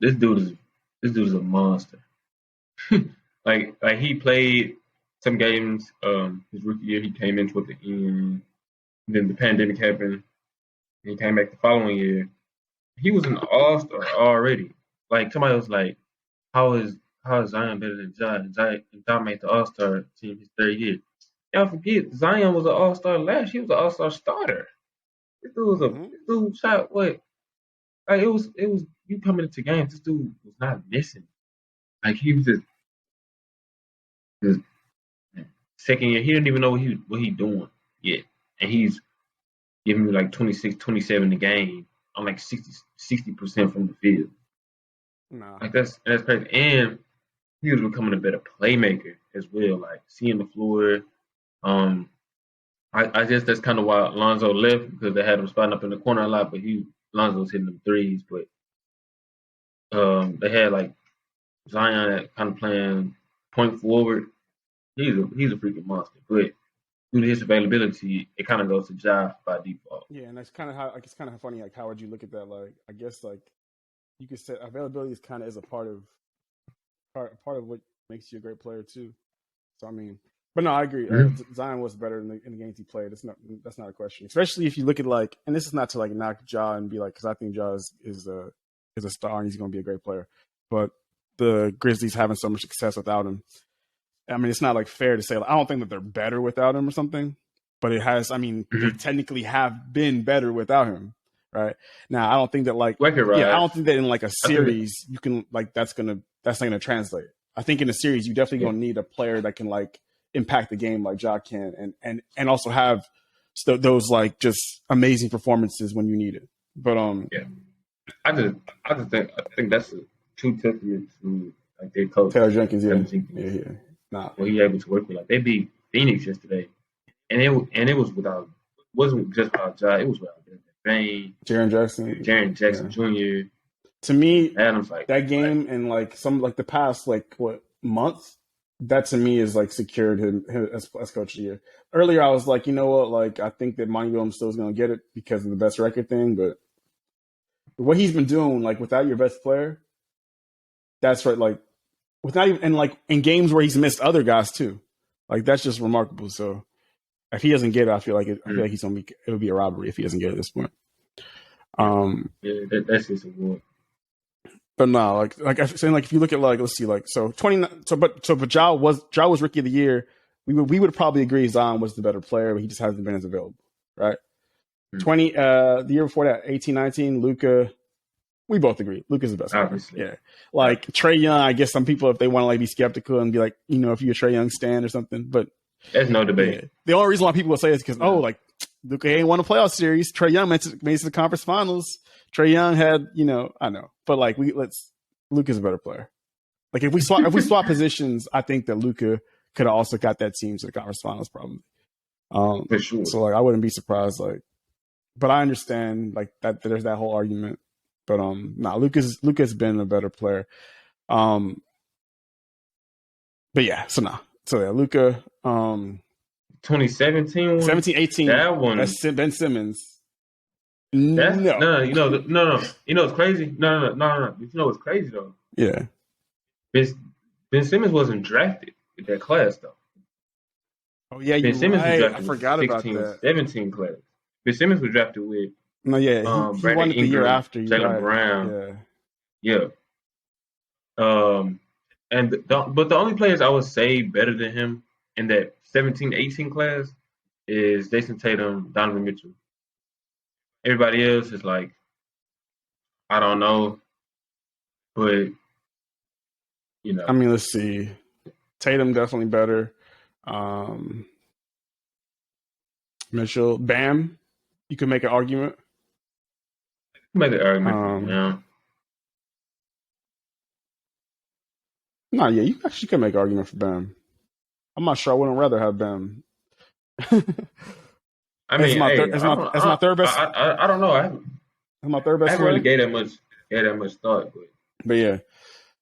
this dude is a monster. like he played some games. His rookie year, he came in toward the end. Then the pandemic happened. And he came back the following year. He was an all star already. Like somebody was like, how is Zion better than Ja? And Ja made the All Star team his third year. Y'all forget Zion was an All Star last year. He was an All Star starter. This dude shot what? Like it was you coming into games. This dude was not missing. Like he was just second year. He didn't even know what he doing yet, and he's giving me like 26, 27 a game on like 60% from the field. Nah. Like that's crazy. And he was becoming a better playmaker as well. Like seeing the floor. Um, I guess that's kind of why Lonzo left because they had him spotting up in the corner a lot, but Lonzo was hitting them threes. But they had like Zion kind of playing point forward. He's a freaking monster. But due to his availability, it kind of goes to Ja by default. Yeah, and that's kind of how, like, it's kind of funny. Like, how would you look at that? Like, I guess, like, you could say availability is kind of is a part of what makes you a great player too. So I mean, but no, I agree. Mm-hmm. Zion was better in the games he played. That's not a question. Especially if you look at, like, and this is not to like knock Ja and be like, because I think Ja is a star and he's going to be a great player. But the Grizzlies having so much success without him. I mean, it's not like fair to say. Like, I don't think that they're better without him or something. But it has. I mean, they technically have been better without him. Right now, I don't think that like I don't think that in like a series you can like that's not gonna translate. I think in a series you definitely gonna need a player that can like impact the game like Ja can, and also have those like just amazing performances when you need it. But yeah, I think that's a true testament to like their coach Taylor Jenkins, yeah. Nah, What he able to work with. Like they beat Phoenix yesterday, and it was without wasn't just without Ja. It was without Bain, Jaren Jackson Jr. To me, Adams, like that game and like some like the past like what month, that to me is like secured him as coach of the year. Earlier, I was like, you know what, like I think that Monty Williams still is going to get it because of the best record thing, but what he's been doing, like without your best player, that's right. Like without even and like in games where he's missed other guys too, like that's just remarkable. So if he doesn't get it, I feel like he's gonna be. It'll be a robbery if he doesn't get it at this point. That's his award. But no, like I'm saying, like if you look at like let's see, like so 29. But Ja was rookie of the year. We would probably agree Zion was the better player, but he just hasn't been as available, right? 20 the year before that, 18-19, Luka. We both agree Luka's the best Obviously. player. Yeah, like Trae Young. I guess some people, if they want to like be skeptical and be like, you know, if you're a Trae Young stan or something, but there's no debate. Yeah. The only reason why people will say is because like Luka ain't won a playoff series. Trae Young made it to the conference finals. Trae Young had, you know, I know, but like Luka's a better player. Like if we swap positions, I think that Luka could have also got that team to the conference finals probably. For sure. So like I wouldn't be surprised. Like, but I understand like that there's that whole argument. But Luka's been a better player. But yeah, so yeah, Luka. 2017 one? 17-18. That one. That's Ben Simmons. No. You know what's crazy? No. You know what's crazy though? Yeah. Ben Simmons wasn't drafted in that class though. Oh yeah, Ben Simmons was drafted I forgot with about that. 17 class. Ben Simmons was drafted with he won it the year after. Jaylen Brown. Yeah. But the only players I would say better than him in that 17-18 class is Jason Tatum, Donovan Mitchell. Everybody else is like, I don't know, but You I know, mean, let's see. Tatum definitely better. Um, Mitchell, Bam, you could make an argument. make an argument for Um, Bam. no, yeah, you actually could make an argument for Bam. I'm not sure. I wouldn't rather have Bam I as mean, my third hey, I don't, as my third best I don't know. as my third I best haven't really player. gave that much thought, but But yeah,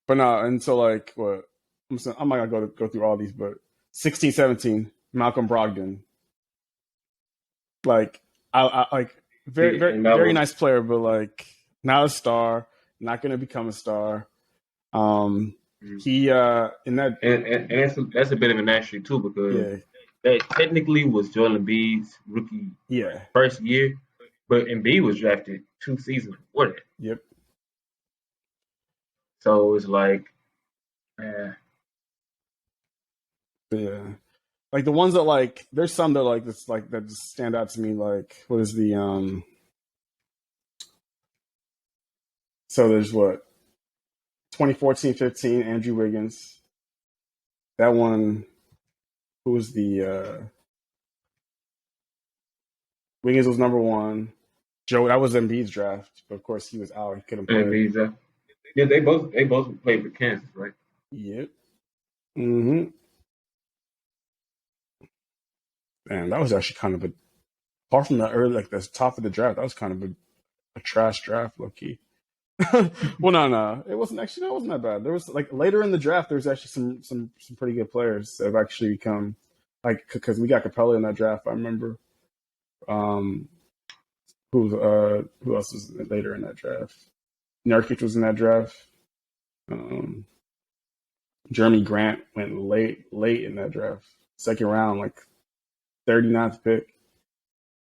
but no, and so like what I'm not gonna go through all these, but 16, 17, Malcolm Brogdon, like I like very see, very and that very was, nice player, but like not a star, not gonna become a star. Um, he in that and that's a bit of an issue too because yeah that technically was Joel Embiid's rookie yeah first year, but Embiid was drafted 2 seasons before that. yep So it's like, eh, yeah like the ones that like there's some that like that's like that just stand out to me like what is the so there's what 2014-15 Andrew Wiggins that one who was the Wiggins was number one. Joe, that was Embiid's draft, but of course he was out. He couldn't play. Embiid's yeah, they both played for Kansas, right? Yep. Mm-hmm. And that was actually kind of a apart from the early, like the top of the draft. That was kind of a trash draft, low key. Well, no, it wasn't actually. No, it wasn't that bad. There was like later in the draft, there was actually some pretty good players that have actually become like because we got Capella in that draft. I remember. Um, who else was later in that draft? Nurkic was in that draft. Um, Jeremy Grant went late in that draft, second round, like 39th pick.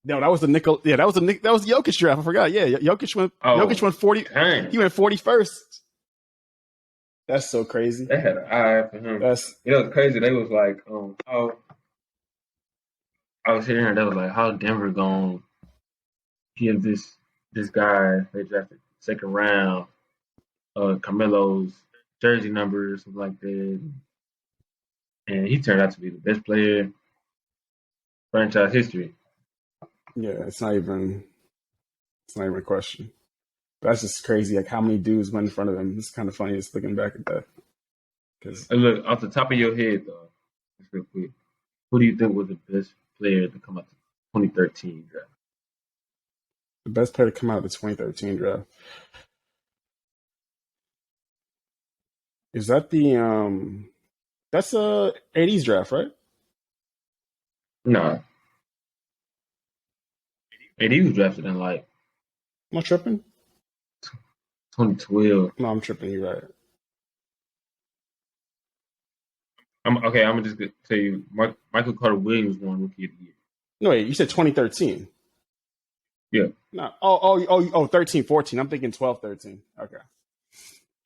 No, that was the nickel. Yeah, that was the Jokic draft. I forgot. Yeah, Jokic Oh, went 40. dang. He went 41st. That's so crazy. They had an eye for him. That's You know, it's crazy. They was like, oh, I was hearing they was like, how Denver gonna give this guy they drafted second round, Carmelo's jersey number or something like that, and he turned out to be the best player in franchise history. yeah. It's not even a question. That's just crazy. Like how many dudes went in front of him. It's kind of funny. Just looking back at that because And look, off the top of your head, though, just real quick, who do you think was the best player to come out the 2013 draft? the best player to come out of the 2013 draft is that the that's a 80s draft, right? No, and he was drafted in like Am I tripping? 2012. No, I'm tripping. You're right. I'm gonna just tell you, Michael Carter Williams won Rookie of the Year. No, wait. You said 2013. Yeah, No. 13, 14. I'm thinking 12, 13. Okay.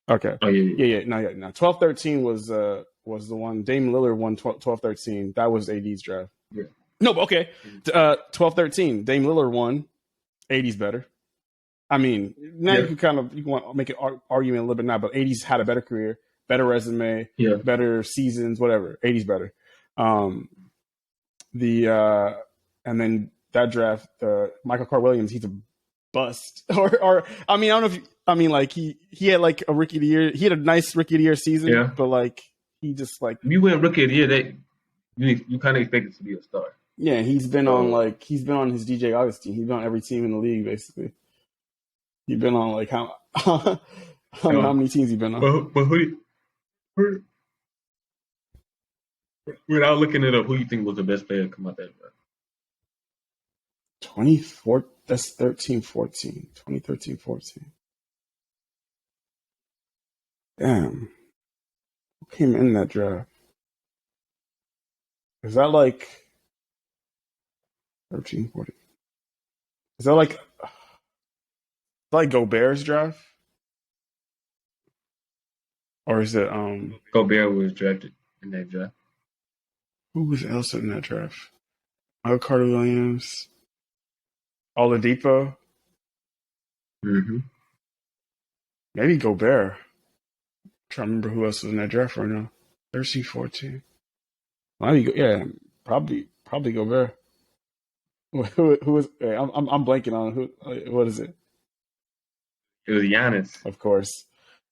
Okay. oh yeah, Yeah. No, yeah. No. 12, 13 was the one. Dame Lillard won 12, 13. That was AD's draft. yeah. No, but okay. 12, 13. Dame Lillard won. 80's better. I mean, now Yeah, you can want to make an argument a little bit now, but 80's had a better career, better resume, yeah. better seasons, whatever. 80's better. Um, the and then that draft, Michael Carter Williams, he's a bust. or I mean, I don't know if I mean like he had like a rookie of the year. He had a nice rookie of the year season, Yeah. but like he just like If you win Rookie of the Year, you kind of expect it to be a star. yeah, he's been on So, like he's been on his DJ August team. He's been on every team in the league basically. He's been on like how I don't know how many teams he's been on. but who, without looking it up, who you think was the best player to come out that draft? 24 that's 13 14 2013 14 damn who came in that draft is that like 13 14 is that like Gobert's draft or is it Gobert was drafted in that draft. who was else in that draft Michael Carter Williams Oladipo Mm-hmm. maybe Gobert trying to remember who else is in that draft right now. 13, 14. Yeah, probably Gobert. Who is? I'm blanking on who. What is it? It was Giannis. Of course,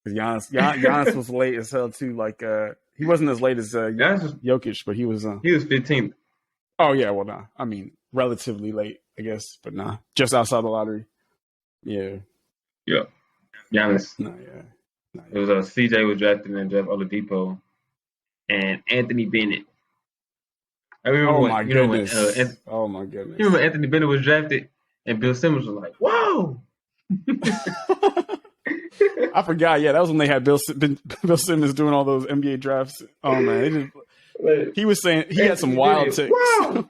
Giannis was late as hell too. Like he wasn't as late as Jokic, but he was. He was 15th. Oh yeah, well nah. I mean, relatively late, I guess, but nah, just outside the lottery. Yeah. Yeah. Giannis. No, yeah. It was CJ was drafted and Jeff Oladipo and Anthony Bennett. I remember oh my goodness. Oh my goodness. You remember Anthony Bennett was drafted and Bill Simmons was like, "Whoa." I forgot. Yeah, that was when they had Bill Simmons doing all those NBA drafts. Oh man, he was saying he had some wild takes. Wow.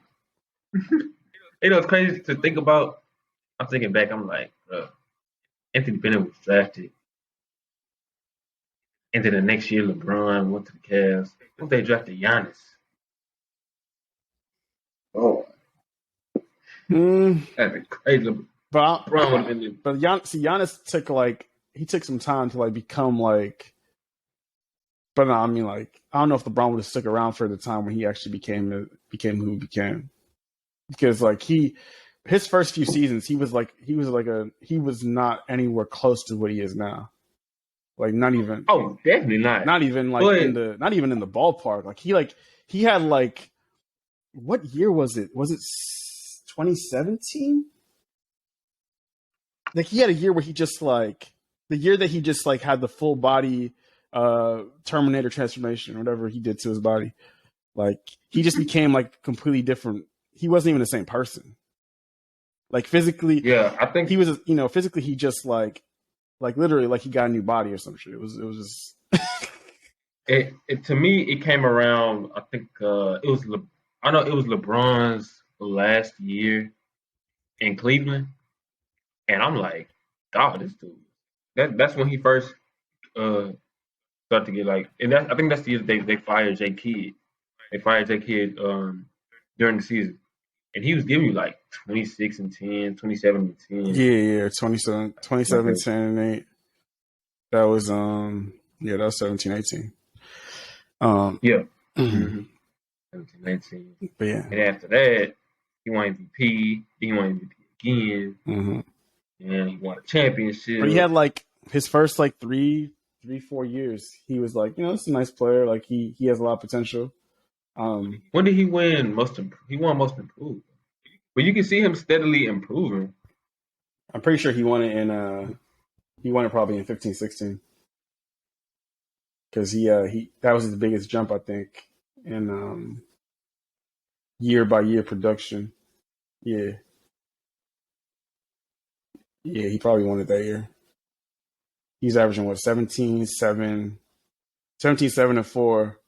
It's crazy to think about. I'm thinking back. I'm like, Anthony Bennett was drafted, and then the next year LeBron went to the Cavs. What if they drafted Giannis? Oh, that'd be crazy. But LeBron would have been. But Giannis took some time to become like. But no, I mean I don't know if LeBron would have stuck around for the time when he actually became who he became, because his first few seasons he was not anywhere close to what he is now. Like not even. Oh, definitely not. Not even in the ballpark. He had what year was it? Was it 2017? He had a year where he just the year that he just had the full body Terminator transformation, whatever he did to his body. He just became completely different. He wasn't even the same person. Physically, yeah, I think he was. Physically, he just literally he got a new body or some shit. It was just. To me, it came around. I think I know it was LeBron's last year in Cleveland, and I'm like, God, this dude. That's when he first started to get and I think that's the year they fired J Kidd. They fired J Kidd during the season, and he was giving you 26 and 10, 27 and 10. Yeah, 27, 10 and 8. That was that was 17, 18. Yeah. Mm-hmm. 17, 19. But yeah. And after that, he won MVP. Then he won MVP again. Mm-hmm. And he won a championship. But he had his first 3-4 years. He was this is a nice player. He has a lot of potential. When did he win he won most improved. But you can see him steadily improving. I'm pretty sure he won it probably in 15, 16. Because that was his biggest jump, I think, in year by year production. Yeah. Yeah, he probably won it that year. He's averaging 17, 7 and 4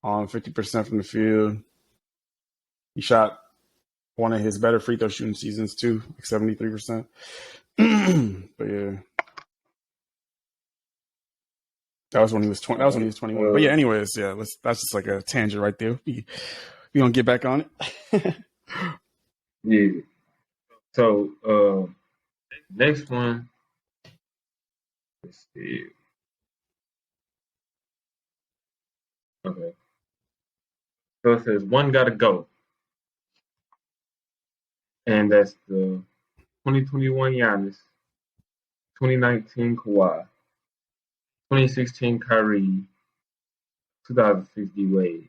on 50% from the field. He shot one of his better free throw shooting seasons too, 73%. But yeah. That was when he was 20. That was when he was 21. But yeah, anyways, yeah, that's just a tangent right there. We gonna get back on it. Yeah. So next one. Let's see. Okay. So it says one gotta go. And that's the 2021 Giannis, 2019 Kawhi, 2016 Kyrie, 2006 D Wade.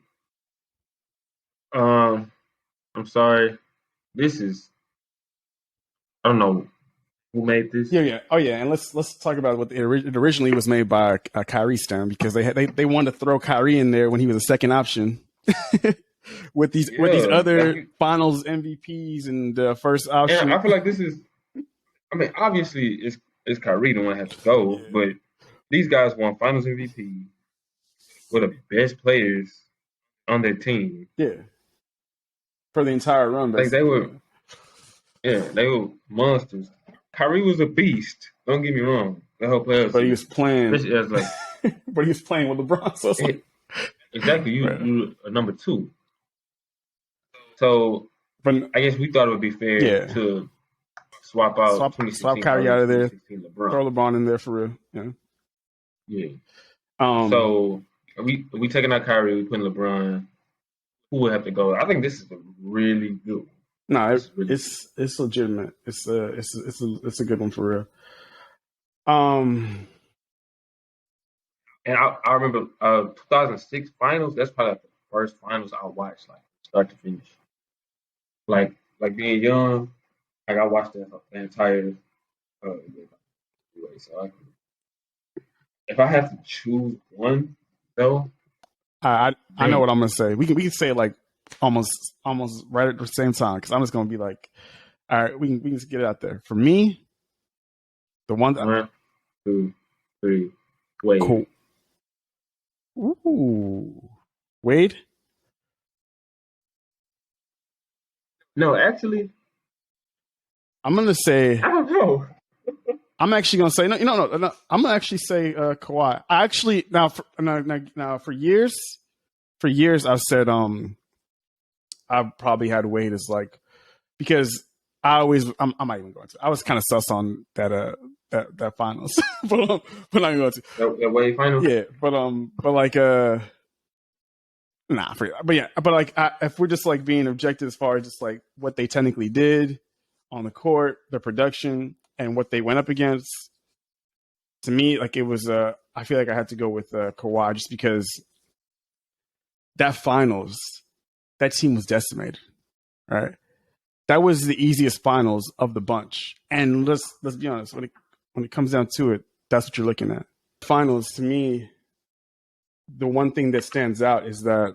I'm sorry. This is I don't know who made this. Yeah. Oh yeah, and let's talk about what it originally was made by Kyrie Stern, because they wanted to throw Kyrie in there when he was a second option. with these other Finals MVPs and first option. And I feel like this is. I mean, obviously, it's Kyrie the one that has to go, but these guys won Finals MVP. Were the best players on their team. Yeah, for the entire run. Basically. They were monsters. Kyrie was a beast. Don't get me wrong. The whole playoff. But he was playing. But he was playing with LeBron. So exactly, you a number 2. So, but I guess we thought it would be fair to swap Kyrie out of there, throw LeBron in there for real. Yeah. Um, So we taking out Kyrie, we putting LeBron. Who would have to go? I think this is a really good one. no, This is really good. it's legitimate. It's a good one for real. Um, And I remember 2006 finals. That's probably like the first finals I watched, like start to finish. Like being young, like I watched the entire. So if I have to choose one, though, I know dang, what I'm gonna say. We can say it like almost right at the same time because I'm just gonna be like, all right, we can just get it out there. For me, the one that 1, 2, 3, Wade. cool. Ooh, Wade. No, actually, I'm gonna say I don't know. I'm actually gonna say no. I'm gonna actually say Kawhi. I actually now for years I've said I probably had Wade as like because I'm not even going to. I was kind of sus on that finals, but I'm going to. The Wade finals. Yeah, but like nah, but yeah, but like if we're just like being objective as far as just like what they technically did on the court, the production, and what they went up against, to me, like it was I feel like I had to go with Kawhi just because that finals, that team was decimated, right? That was the easiest finals of the bunch, and let's be honest, when it comes down to it, that's what you're looking at. Finals to me, the one thing that stands out is that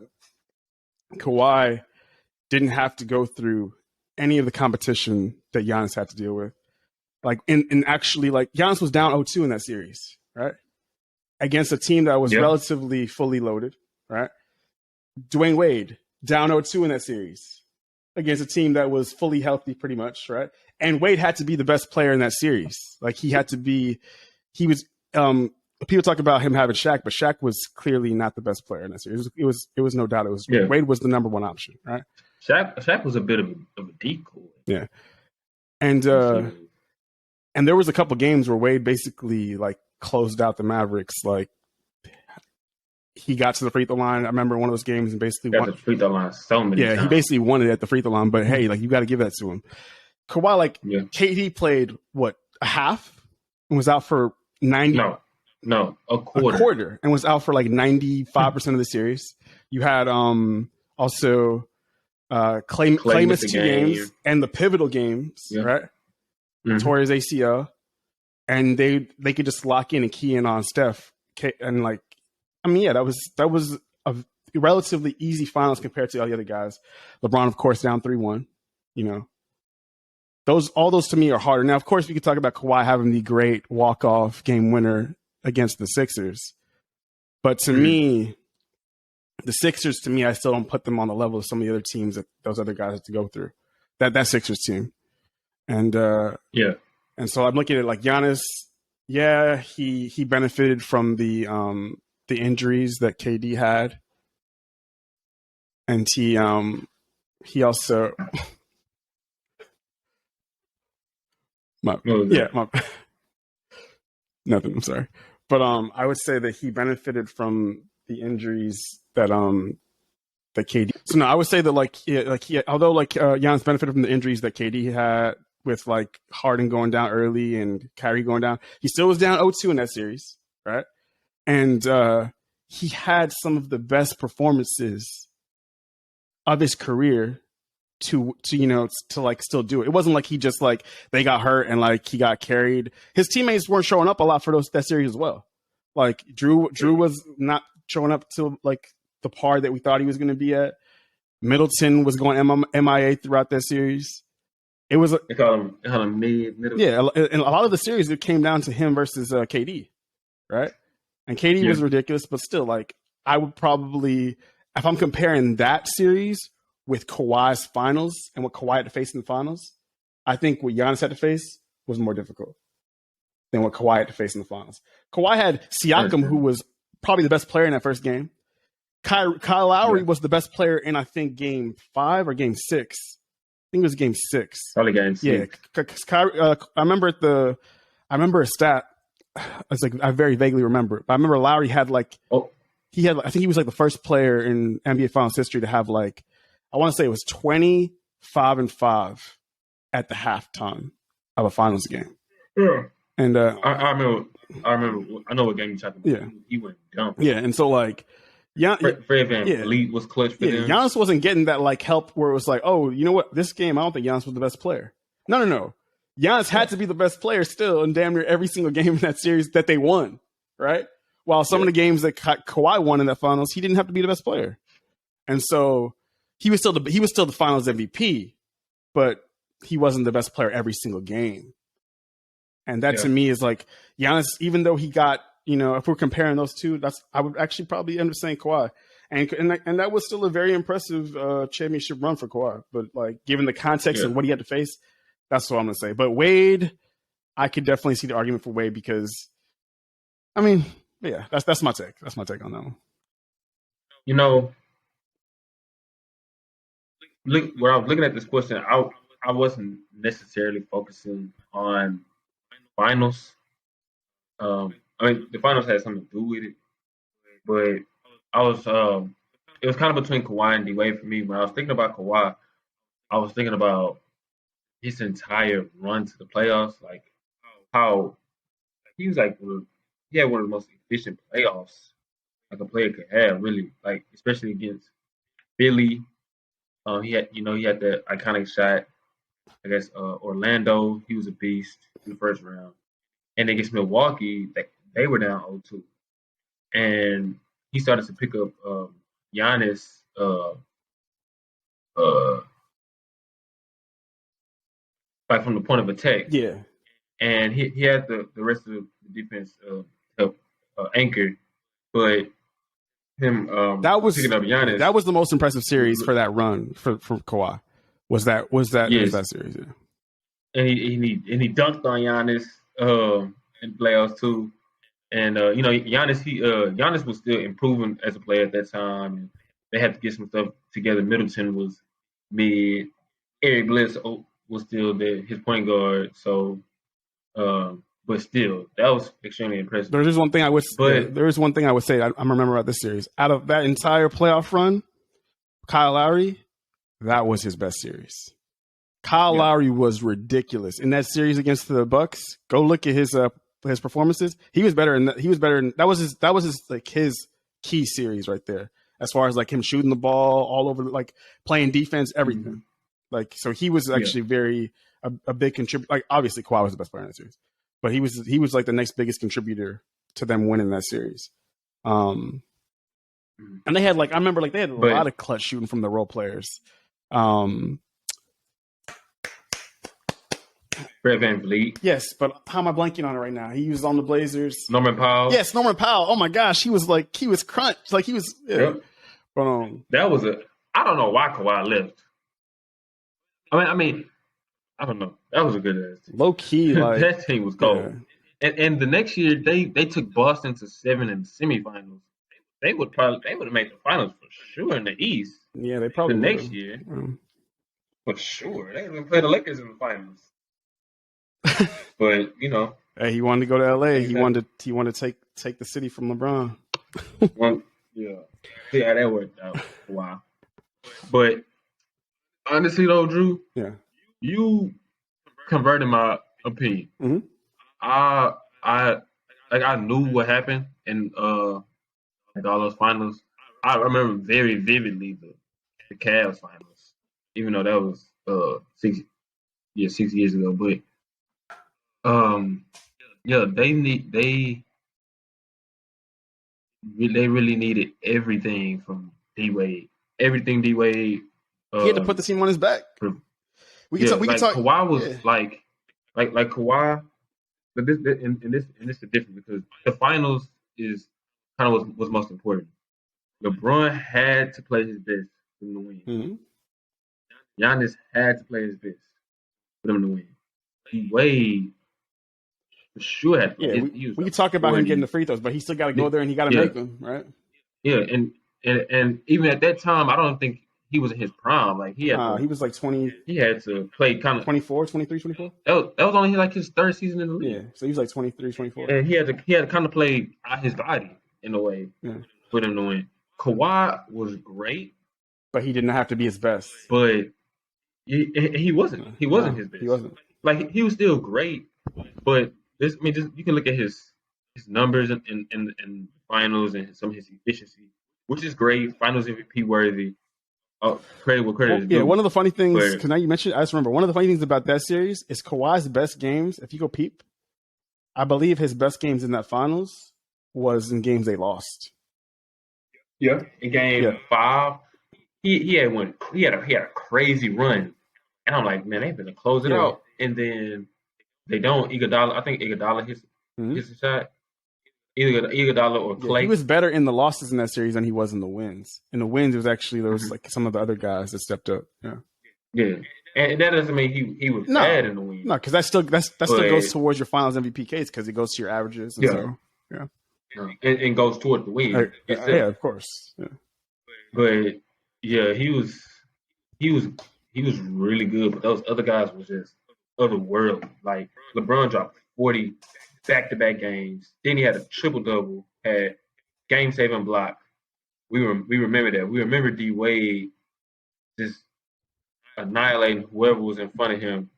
Kawhi didn't have to go through any of the competition that Giannis had to deal with. Like in actually like Giannis was down 0-2 in that series, right? Against a team that was Yeah. relatively fully loaded, right? Dwayne Wade down 0-2 in that series against a team that was fully healthy pretty much, right? And Wade had to be the best player in that series. Like he was people talk about him having Shaq, but Shaq was clearly not the best player in that series. It was no doubt Yeah. Wade was the number one option, right? Shaq was a bit of a decoy. Yeah. And there was a couple games where Wade basically like closed out the Mavericks. Like he got to the free throw line. I remember one of those games and basically got won. the free throw line so many times. He basically won it at the free throw line. But hey, like you got to give that to him. Kawhi, like KD played what a half and was out for 90. No, a quarter and was out for like 95% of the series. You had also Clay missed 2 games and the pivotal games, right? Mm-hmm. Tore his ACL, and they could just lock in and key in on Steph. And like, I mean, yeah, that was a relatively easy finals compared to all the other guys. LeBron, of course, down 3-1. You know, all those to me are harder. Now, of course, we could talk about Kawhi having the great walk-off game winner against the Sixers, but to me, the Sixers, to me, I still don't put them on the level of some of the other teams that those other guys have to go through. That Sixers team. And and so I'm looking at it like Giannis. Yeah, he benefited from the injuries that KD had, and he also nothing. I'm sorry, but I would say that he benefited from the injuries that KD. So no, I would say that although Giannis benefited from the injuries that KD had, with like Harden going down early and Kyrie going down, he still was down 0-2 in that series, right? And he had some of the best performances of his career to like still do it. It wasn't like he just like they got hurt and like he got carried. His teammates weren't showing up a lot for that series as well. Like Drew was not showing up to like the par that we thought he was going to be at. Middleton was going MIA throughout that series. It was they call him middle. Yeah, and a lot of the series it came down to him versus KD, right? And KD was ridiculous, but still, like I would probably, if I'm comparing that series with Kawhi's finals and what Kawhi had to face in the finals, I think what Giannis had to face was more difficult than what Kawhi had to face in the finals. Kawhi had Siakam, who was probably the best player in that first game. Kyle Lowry was the best player in, I think, game 5 or game 6. I think it was game 6. Probably game 6. Yeah, I remember a stat it's like I very vaguely remember. But I remember Lowry had like Oh, I think he was like the first player in NBA Finals history to have like I want to say it was 25-5 at the halftime of a finals game. yeah. And I remember. I know what game you're talking about. Yeah. He went dumb. yeah, and so like Fred VanVleet was clutch for them. Giannis wasn't getting that like help where it was like, oh, you know what? This game, I don't think Giannis was the best player. No. Giannis had to be the best player still in damn near every single game in that series that they won, right? While some of the games that Kawhi won in that finals, he didn't have to be the best player, and so he was still the finals MVP, but he wasn't the best player every single game. And that to me is like Giannis, even though he got, if we're comparing those two, I would actually probably end up saying Kawhi. And that was still a very impressive championship run for Kawhi. But like given the context of what he had to face, that's what I'm gonna say. But Wade, I could definitely see the argument for Wade because, I mean, yeah, that's my take. That's my take on that one. Where I was looking at this question, I wasn't necessarily focusing on finals. I mean, the finals had something to do with it, but I was it was kind of between Kawhi and D Wade for me. When I was thinking about Kawhi, I was thinking about his entire run to the playoffs, like how he was like he had one of the most efficient playoffs like a player could have, really, like especially against Philly. He had that iconic shot against Orlando. He was a beast in the first round, and against Milwaukee, they were down 0-2, and he started to pick up Giannis. Like from the point of attack, and he had the rest of the defense help anchor, but him picking up Giannis. That was the most impressive series for that run for Kawhi. Was that series? Yeah. And he dunked on Giannis in playoffs too, and Giannis was still improving as a player at that time, and they had to get some stuff together. Middleton was mid. Eric Bledsoe was still there, his point guard. So, but still, that was extremely impressive. There is one thing I would say I remember about this series. Out of that entire playoff run, Kyle Lowry, that was his best series. Kyle Lowry was ridiculous in that series against the Bucks. Go look at his performances. He was better. That was his key series right there. As far as like him shooting the ball all over, like playing defense, everything. Mm-hmm. Like, so he was actually a big contributor. Like, obviously Kawhi was the best player in that series, but he was like the next biggest contributor to them winning that series. And they had I remember they had a lot of clutch shooting from the role players. Fred VanVleet. Yes, but how am I blanking on it right now? He was on the Blazers. Norman Powell. Yes, Norman Powell. Oh my gosh, he was crunched. Like he was. Yeah. Yep. But that was I don't know why Kawhi left. I mean, I don't know. That was a good ass team. Low key, that team was cold. Yeah. And the next year they took Boston to 7 in the semifinals. They would have made the finals for sure in the East. Yeah, they probably the next year. For sure. They would play the Lakers in the finals. But hey, he wanted to go to LA. He wanted to take the city from LeBron. Yeah, that worked out a while. But honestly, though, Drew, you converted my opinion. Mm-hmm. I knew what happened in all those finals. I remember very vividly the Cavs finals, even though that was 6 years ago. But they really needed everything from D Wade. Everything D Wade. He had to put the team on his back. We can talk. Kawhi was like Kawhi, but this is different because the finals is kind of was most important. LeBron had to play his best for them to win. Mm-hmm. Giannis had to play his best for them to win. D Wade for sure had to play. We can talk about him getting the free throws, but he still got to go there and he got to make them, right? Yeah, and even at that time, I don't think he was in his prime. Like he was like 20. He had to play kind of 24, 23, 24. That was only like his third season in the league. Yeah, so he was like 23, 24. And he had to kind of play out his body in a way for them to win. Kawhi was great, but he did not have to be his best. But he wasn't. He wasn't his best. He wasn't. Like he was still great, but you can look at his numbers in finals and some of his efficiency, which is great. Finals MVP worthy. Credit where credit is due. Yeah, one of the funny things, because now you mentioned, I just remember one of the funny things about that series is Kawhi's best games. If you go peep, I believe his best games in that finals was in games they lost. Yeah, in game 5, he had one. He had a crazy run, and I'm like, man, they better close it out. And then they don't. I think Iguodala hits a shot. Either Iguodala or Clay. He was better in the losses in that series than he was in the wins. In the wins, it was actually there was like some of the other guys that stepped up. Yeah, and that doesn't mean he was bad in the wins. No, because that still goes towards your Finals MVP case because it goes to your averages. And and goes toward the win. Of course. Yeah. But yeah, he was really good. But those other guys was just otherworldly. Like LeBron dropped 40 back-to-back games. Then he had a triple-double, had game-saving block. We remember that. We remember D Wade just annihilating whoever was in front of him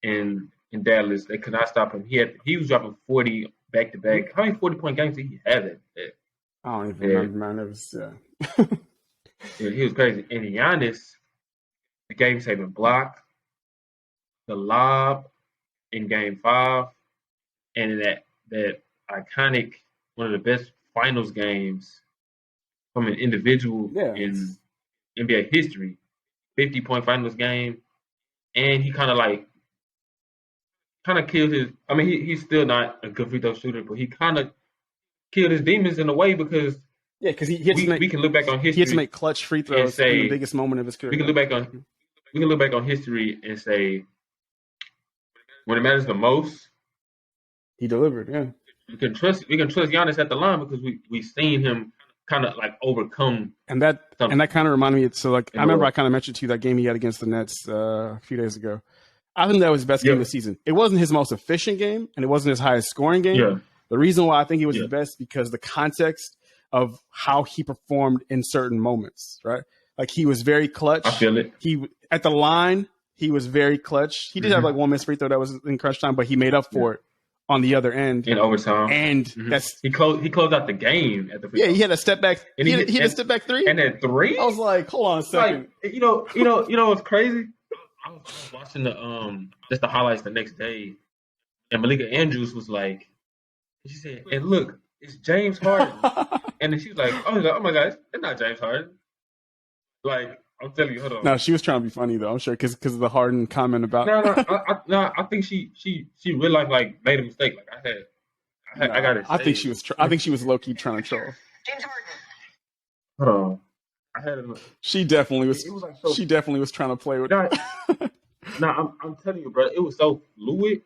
in Dallas. They could not stop him. He was dropping 40 back-to-back. How many 40-point games did he have that? I don't even remember, man. It was yeah, he was crazy. And Giannis, the game-saving block, the lob in Game 5, and that iconic, one of the best finals games from an individual in NBA history, 50-point finals game, and he kind of killed his. I mean, he's still not a good free throw shooter, but he kind of killed his demons in a way because we can look back on history. He had to make clutch free throws in the biggest moment of his career. We can look back on history and say when it matters the most, he delivered. Yeah, we can trust Giannis at the line because we've seen him kind of like overcome. And that kind of reminded me. So like I remember I kind of mentioned to you that game he had against the Nets a few days ago. I think that was his best game of the season. It wasn't his most efficient game, and it wasn't his highest scoring game. Yeah. The reason why I think he was the best because the context of how he performed in certain moments, right? Like he was very clutch. I feel it. He at the line, he was very clutch. He did have like one missed free throw that was in crunch time, but he made up for it on the other end in overtime. And he closed out the game at the free throw. He had a step back. He had a step back three. And then 3? I was like, hold on a second. Like, you know what's crazy? I was watching the highlights the next day, and Malika Andrews was like, she said, "And look, it's James Harden," and then she was like, "Oh my gosh, it's not James Harden." Like I'm telling you, hold on. No, she was trying to be funny though. I'm sure because of the Harden comment about. I think she realized like made a mistake. Like I got it. I think she was. I think she was low key trying to troll. James Harden. Hold on. She definitely was. She definitely was trying to play with. I'm telling you, bro. It was so fluid.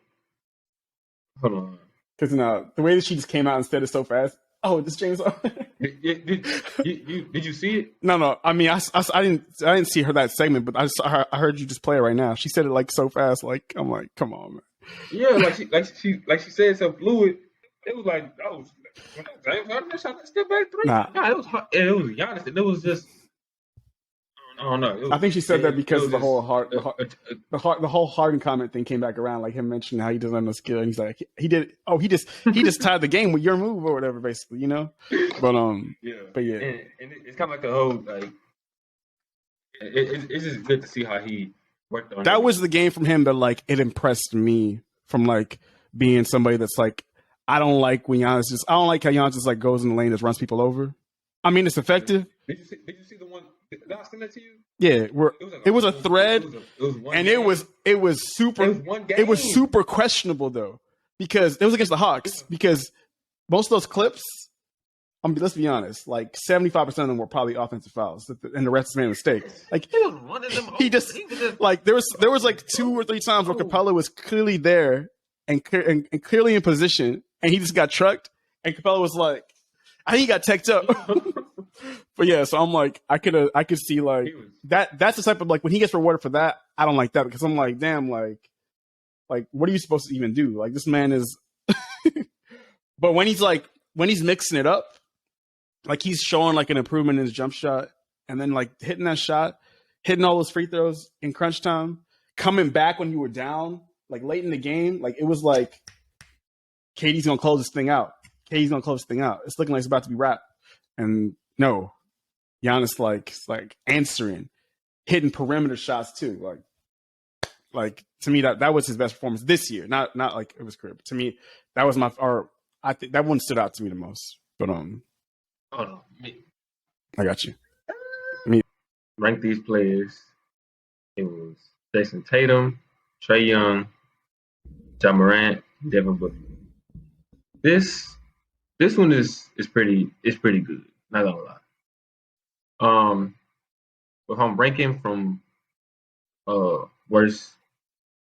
Hold on. Because the way that she just came out instead is so fast. Oh, this James. Did you see it? No. I mean, I didn't see her that segment, but I heard you just play it right now. She said it like so fast. Like I'm like, come on, man. Yeah, like she said so fluid. It was like, oh, James Harden shot that step back 3. Nah, it was Giannis. It was just. I don't know. I think she said that because of the whole Harden comment thing came back around, like him mentioning how he doesn't have no skill, and he's like, he just tied the game with your move or whatever, basically, you know. But and it's kind of like the whole like, it's just good to see how he worked on. That was the game from him that like it impressed me from like being somebody that's like I don't like how Giannis just like goes in the lane and just runs people over. I mean, it's effective. Did you see the one? Did I send that to you? Yeah, it was a thread, and it was super questionable though because it was against the Hawks because most of those clips, let's be honest, like 75% of them were probably offensive fouls, and the rest is made mistakes. Like he just like there was like 2 or 3 times where Capella was clearly there and clearly in position, and he just got trucked, and Capella was like, I think he got teched up. But yeah, so I'm like, I could see like He was. that. That's the type of like when he gets rewarded for that. I don't like that because I'm like, damn, like what are you supposed to even do? Like this man is. But when he's mixing it up, like he's showing like an improvement in his jump shot, and then like hitting that shot, hitting all those free throws in crunch time, coming back when you were down, like late in the game, like it was like KD's gonna close this thing out. KD's gonna close this thing out. It's looking like it's about to be wrapped, and no, Giannis like answering, hitting perimeter shots too. Like to me that was his best performance this year. Not like it was career. But to me, that was my or I think that one stood out to me the most. But Hold on. Me I got you. Me. rank these players. It was Jason Tatum, Trae Young, Ja Morant, Devin Booker. This this one is pretty good. Not gonna lie. If I'm ranking from worst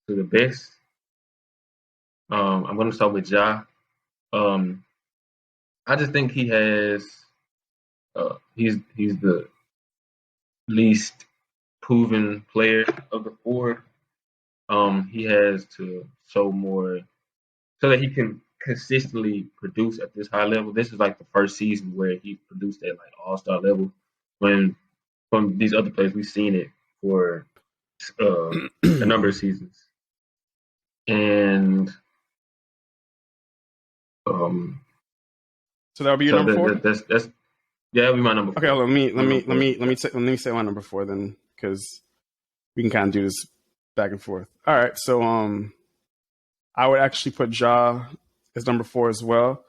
to the best, I'm gonna start with Ja. Um, I just think he has he's the least proven player of the four. He has to show more so that he can consistently produce at this high level. This is like the first season where he produced at like all-star level. When from these other players, we've seen it for a number of seasons, and um, So that'll be your so number four. that's yeah, that'll be my number Okay, four. let me say my number four then, because we can kind of do this back and forth. All right, so I would actually put Ja as number four as well.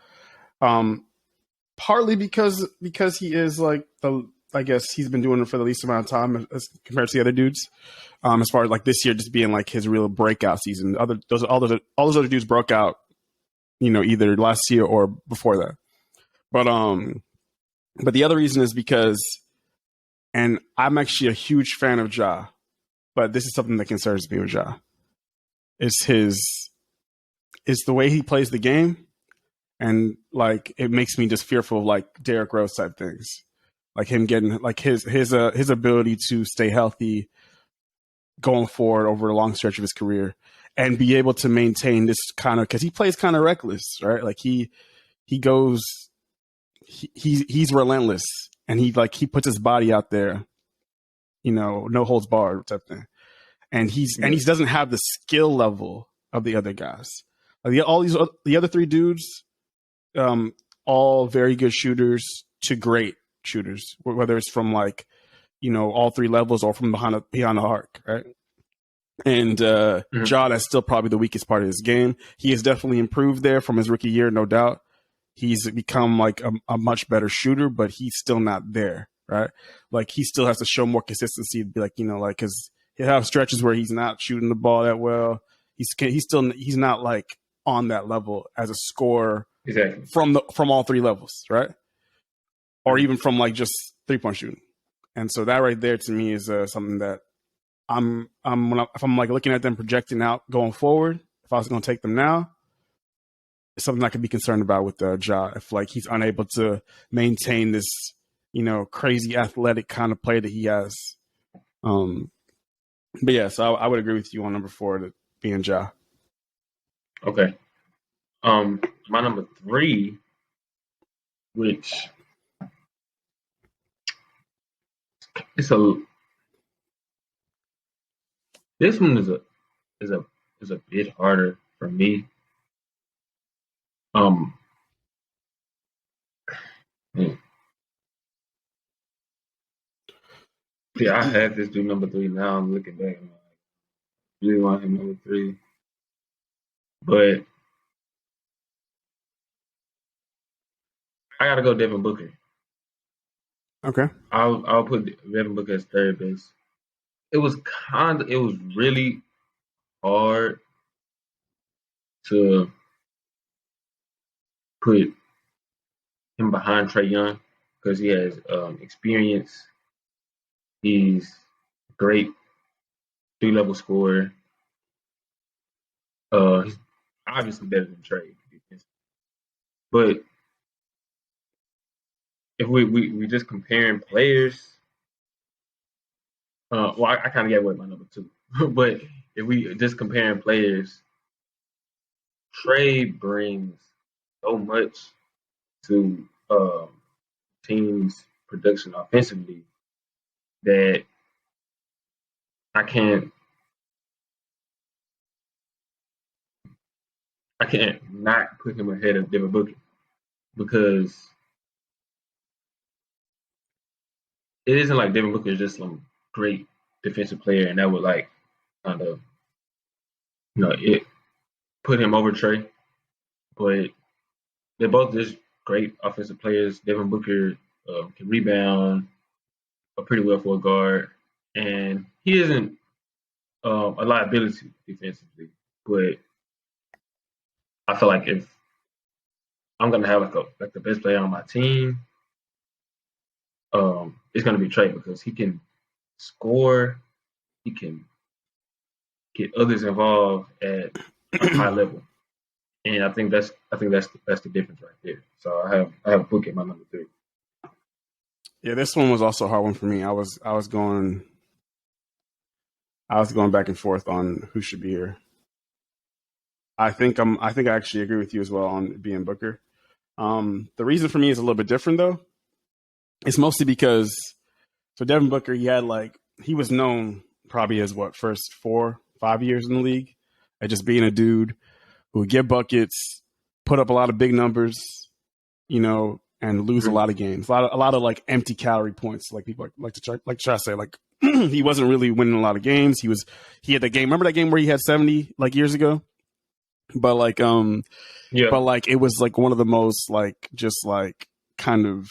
Um, Partly because he is like the I guess he's been doing it for the least amount of time as compared to the other dudes. As far as like this year just being like his real breakout season. All those other dudes broke out, either last year or before that. But the other reason is because, and I'm actually a huge fan of Ja, but this is something that concerns me with Ja. It's the way he plays the game, and like it makes me just fearful of like Derrick Rose type things, like him getting like his ability to stay healthy going forward over a long stretch of his career and be able to maintain this kind of because he plays kind of reckless, right? Like he goes he's relentless and he puts his body out there, no holds barred type thing. And he doesn't have the skill level of the other guys. All the other three dudes, all very good shooters to great shooters, whether it's from like, all three levels or from behind the arc, right? And Ja, that's still probably the weakest part of his game. He has definitely improved there from his rookie year, no doubt. He's become like a much better shooter, but he's still not there, right? Like he still has to show more consistency to be like, because he'll have stretches where he's not shooting the ball that well. He's not like on that level as a scorer exactly from all three levels, right? Or even from like just 3-point shooting. And so that right there to me is something that if I'm like looking at them projecting out going forward, if I was going to take them now, it's something I could be concerned about with Ja. If like he's unable to maintain this, crazy athletic kind of play that he has. But yeah, so I would agree with you on number four, that being Ja. Okay. My number three, which it's a this one is a bit harder for me. Um, See, I had this dude number three. Now I'm looking back and I'm like, really want him number three, but I gotta go Devin Booker. Okay. I'll put Devin Booker as third base. It was really hard to put him behind Trae Young because he has experience. He's a great 3-level scorer. He's obviously better than Trae, but if we just comparing players, well, I kind of get away with my number two, but if we just comparing players, Trey brings so much to teams' production offensively that I can't not put him ahead of Devin Booker because it isn't like Devin Booker is just some great defensive player and that would like kind of it put him over Trey, but they're both just great offensive players. Devin Booker can rebound pretty well for a guard, and he isn't a liability defensively. But I feel like if I'm gonna have like the best player on my team, it's gonna be Trey because he can score, he can get others involved at a high level, and I think that's the difference right there. So I have Book at my number 3. Yeah, this one was also a hard one for me. I was going back and forth on who should be here. I think I actually agree with you as well on being Booker. The reason for me is a little bit different though. It's mostly because Devin Booker, he was known probably as first 4-5 years in the league at just being a dude who would get buckets, put up a lot of big numbers, and lose a lot of games. A lot of like empty calorie points, like people like to try to say. Like he wasn't really winning a lot of games. He had that game. Remember that game where he had 70 like years ago? But like yeah. But like it was like one of the most like just like kind of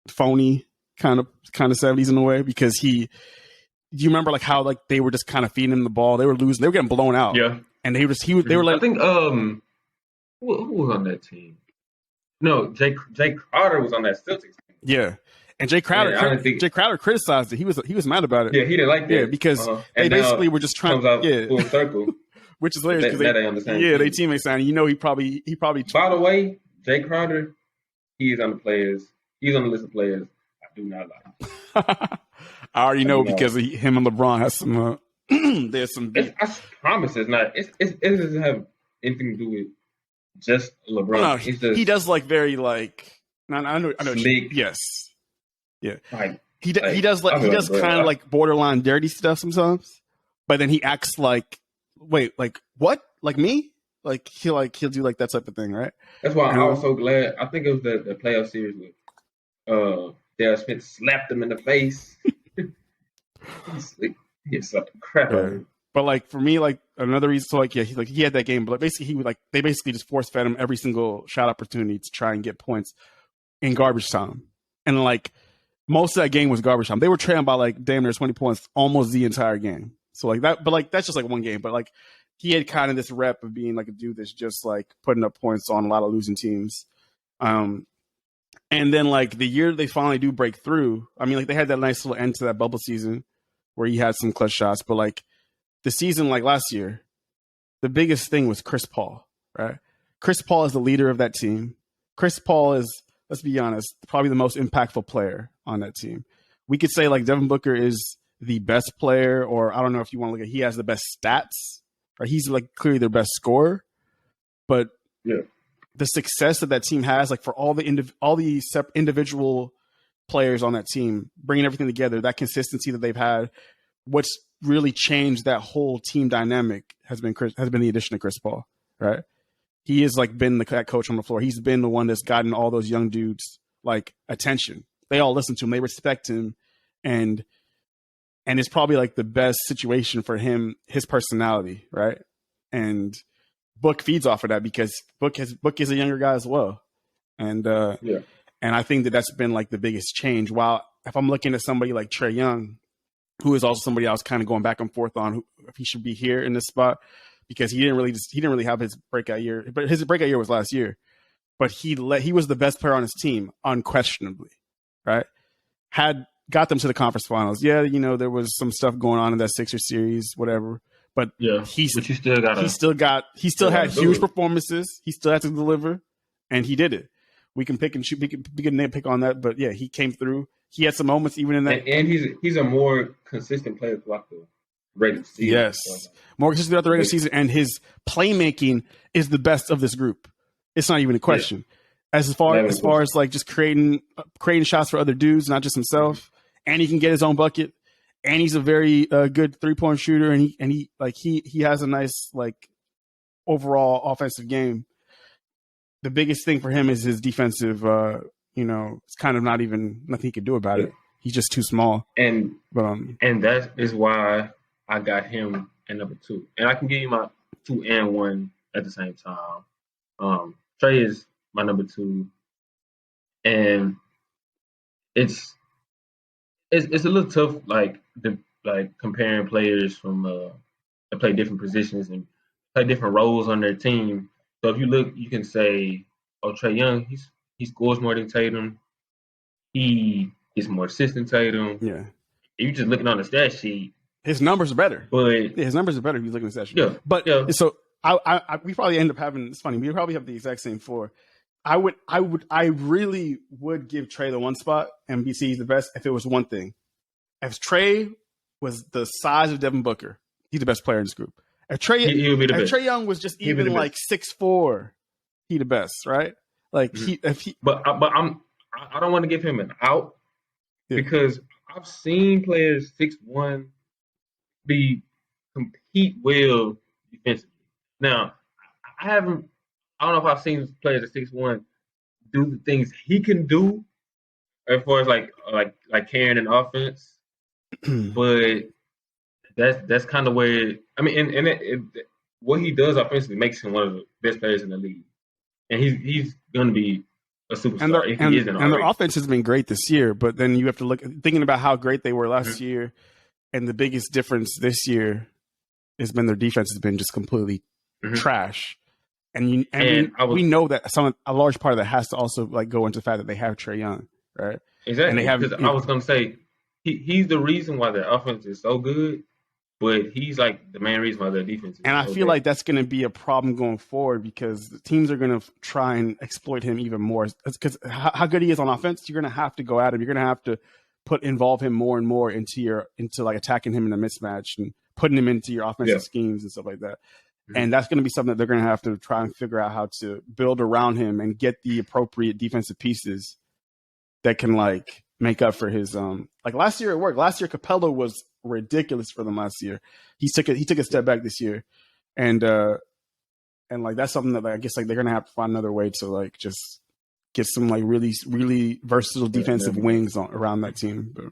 phony kind of 70s in a way because do you remember like how like they were just kind of feeding him the ball? They were losing. They were getting blown out. Yeah. And they were like, I think who was on that team? No, Jay Crowder was on that Celtics team. Yeah. And Jay Crowder criticized it. He was mad about it. Yeah, he didn't like that. Yeah, because they basically were just trying to full circle. Which is hilarious because they teammates signed. He probably. By the way, Jay Crowder, he's on the players. He's on the list of players I do not like. I already know because him and LeBron has some. There's some. I promise it's not. It doesn't have anything to do with just LeBron. No, he does like very like. I know. Slick. Yes. Yeah. He does kind of like borderline dirty stuff sometimes, but then he acts like, wait, like what? Like me? Like he'll do like that type of thing, right? That's why I was so glad. I think it was the playoff series with Dale Smith slapped him in the face. He slapped the crap out of him. But like for me, like another reason, so like he had that game, but basically they basically just force fed him every single shot opportunity to try and get points in garbage time, and like most of that game was garbage time. They were trailing by like damn near 20 points almost the entire game. So like that, but like that's just like one game. But like he had kind of this rep of being like a dude that's just like putting up points on a lot of losing teams. And then like the year they finally do break through, I mean like they had that nice little end to that bubble season where he had some clutch shots, but like the season like last year, the biggest thing was Chris Paul, right? Chris Paul is the leader of that team. Chris Paul is, let's be honest, probably the most impactful player on that team. We could say like Devin Booker is the best player, or I don't know if you want to look at, he has the best stats, or he's like clearly their best scorer. But yeah, the success that team has, like for all the individual players on that team, bringing everything together, that consistency that they've had, what's really changed that whole team dynamic has been the addition of Chris Paul, right? He has like been that coach on the floor. He's been the one that's gotten all those young dudes like attention. They all listen to him. They respect him, and it's probably like the best situation for him, his personality, right? And Book feeds off of that because Book is a younger guy as well, and I think that's been like the biggest change. While if I'm looking at somebody like Trae Young, who is also somebody I was kind of going back and forth on if he should be here in this spot, because he didn't really have his breakout year, but his breakout year was last year. But he was the best player on his team, unquestionably, right? Got them to the conference finals. Yeah, there was some stuff going on in that Sixers series, whatever. But yeah, he still had huge performances. He still had to deliver, and he did it. We can pick and shoot. We can nitpick on that, but yeah, he came through. He had some moments even in that. And he's a more consistent player throughout the regular season. Yes, more consistent throughout the regular season, and his playmaking is the best of this group. It's not even a question. Yeah. As far as like just creating shots for other dudes, not just himself, and he can get his own bucket, and he's a very good 3-point shooter, and he has a nice like overall offensive game. The biggest thing for him is his defensive. It's kind of nothing he could do about it. He's just too small. And that is why I got him at number 2. And I can give you my 2 and 1 at the same time. Trey is my number 2, and it's a little tough, like comparing players from that play different positions and play different roles on their team. So if you look, you can say, "Oh, Trae Young, he scores more than Tatum. He gets more assists than Tatum." Yeah. If you're just looking on the stat sheet, his numbers are better. But his numbers are better if you look at the stat sheet. Yeah. But yeah. So we probably end up having. It's funny. We probably have the exact same 4. I really would give Trey the 1 spot and BC he's the best if it was one thing. If Trey was the size of Devin Booker, he's the best player in this group. If Trey, he would be the best. Trey Young was just even like 6'4", he the best, right? Like But I don't want to give him an out because I've seen players 6'1" compete well defensively. Now, I don't know if I've seen players at 6'1" do the things he can do as far as like carrying an offense, but that's kind of where what he does offensively makes him one of the best players in the league, and he's going to be a superstar if he isn't already. And their offense has been great this year, but then you have to look thinking about how great they were last year, and the biggest difference this year has been their defense has been just completely trash. And we know that a large part of that has to also like go into the fact that they have Trae Young, right? Exactly. Because I was going to say he's the reason why their offense is so good, but he's like the main reason why their defense is and I feel like that's going to be a problem going forward because the teams are going to try and exploit him even more. Because how good he is on offense, you're going to have to go at him. You're going to have to involve him more and more into like attacking him in a mismatch and putting him into your offensive schemes and stuff like that. And that's going to be something that they're going to have to try and figure out how to build around him and get the appropriate defensive pieces that can like make up for his like last year it worked. Last year Capella was ridiculous for them last year. He took a step back this year. And like that's something that like, I guess like they're going to have to find another way to like just get some like really really versatile defensive wings around that team. But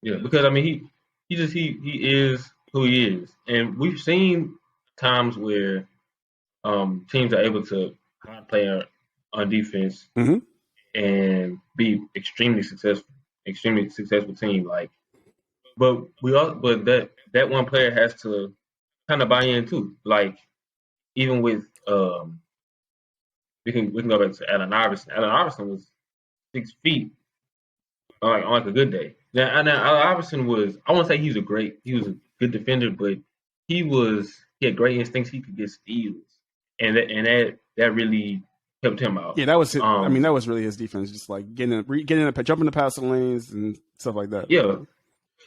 yeah, because I mean he is who he is. And we've seen times where teams are able to play on defense and be extremely successful team. Like, but that one player has to kind of buy in too. Like, even with we can go back to Allen Iverson. Allen Iverson was 6 feet on like a good day. Now Allen Iverson was, I won't say he was a good defender, but he had great instincts. He could get steals, and that really helped him out. Yeah, that was. That was really his defense, jumping the passing lanes and stuff like that. Yeah,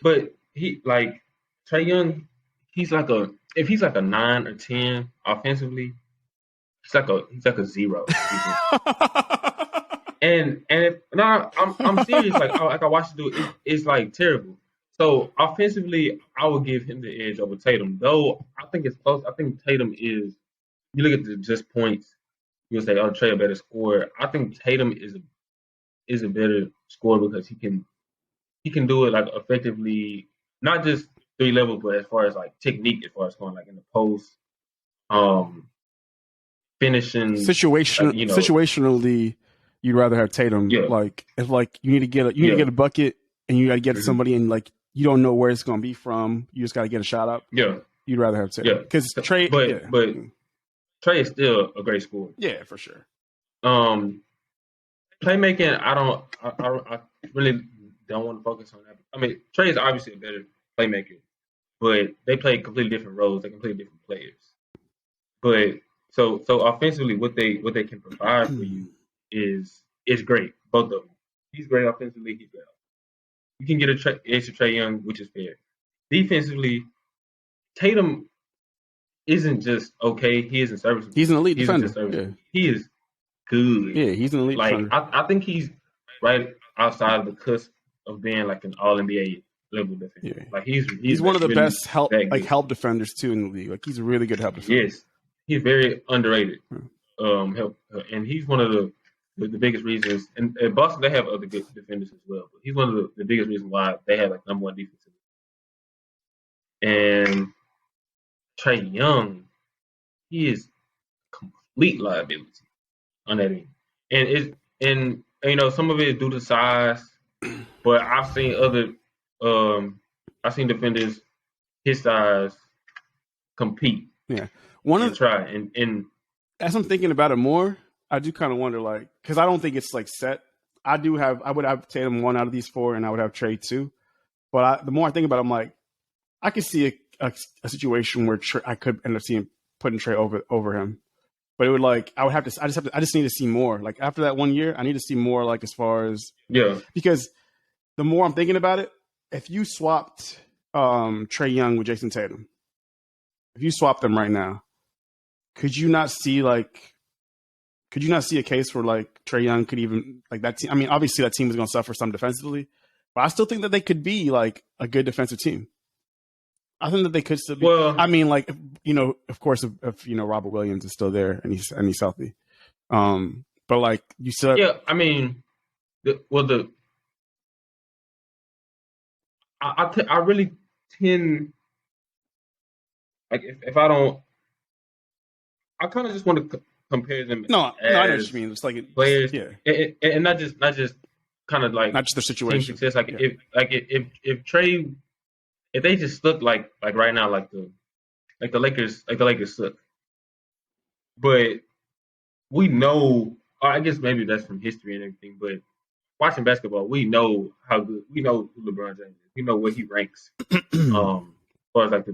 but he like Trae Young. He's like a 9 or 10 offensively. He's like a 0. and I'm serious. Like I watched it do. It's like terrible. So offensively, I would give him the edge over Tatum. Though I think it's close. I think Tatum is. You look at the just points. You'll say, "Oh, Trae a better scorer." I think Tatum is a better scorer because he can do it like effectively, not just 3 levels, but as far as like technique, as far as going like in the post, finishing. Situationally, you'd rather have Tatum. Yeah. Like if like you need to get a bucket and you got to get to somebody and like you don't know where it's going to be from, you just got to get a shot up. Yeah, you'd rather have Tatum because Trae. But Trae is still a great scorer. Yeah, for sure. Playmaking, I really don't want to focus on that. I mean, Trae is obviously a better playmaker, but they play completely different roles. They completely different players. But so offensively, what they can provide for you is is great. Both of them. He's great offensively. He's great. You can get extra Trae Young, which is fair. Defensively, Tatum isn't just okay. He isn't serviceable. He's an elite He isn't defender. just serviceable. Yeah. He is good. Yeah, he's an elite Like defender. I think he's right outside of the cusp of being like an All NBA level defender. Yeah. Like he's one of the really best help defenders too in the league. Like he's a really good help defender. Yes, he's very underrated. Help, and he's one of the biggest reasons. And at Boston, they have other good defenders as well. But he's one of the biggest reasons why they have like number one defense. And Trae Young, he is complete liability on that end. And you know, some of it is due to size, but I've seen I've seen defenders his size compete. Yeah. And as I'm thinking about it more, I do kind of wonder, like, because I don't think it's like set. I would have Tatum 1 out of these 4, and I would have Trae 2. But the more I think about it, I'm like, I could see a situation where I could end up putting Trae over him. But it would I just need to see more. Like after that 1 year, I need to see more. Like as far as because the more I'm thinking about it, if you swapped Trae Young with Jason Tatum, if you swapped them right now, could you not see a case where like Trae Young could even like that team? I mean, obviously that team is going to suffer some defensively, but I still think that they could be like a good defensive team. I think that they could still be. Well, I mean, like you know, of course, if you know Robert Williams is still there and he's healthy, but like you said, yeah. I mean, I really tend like if I don't, I kind of just want to compare them. No, I know what you mean. It's like players, yeah, and not just kind of like not just the situation. Team success. Like if Trae. If they just look like right now, like the Lakers suck. But we know, I guess maybe that's from history and everything. But watching basketball, we know how good. We know who LeBron James is. We know where he ranks. As far as like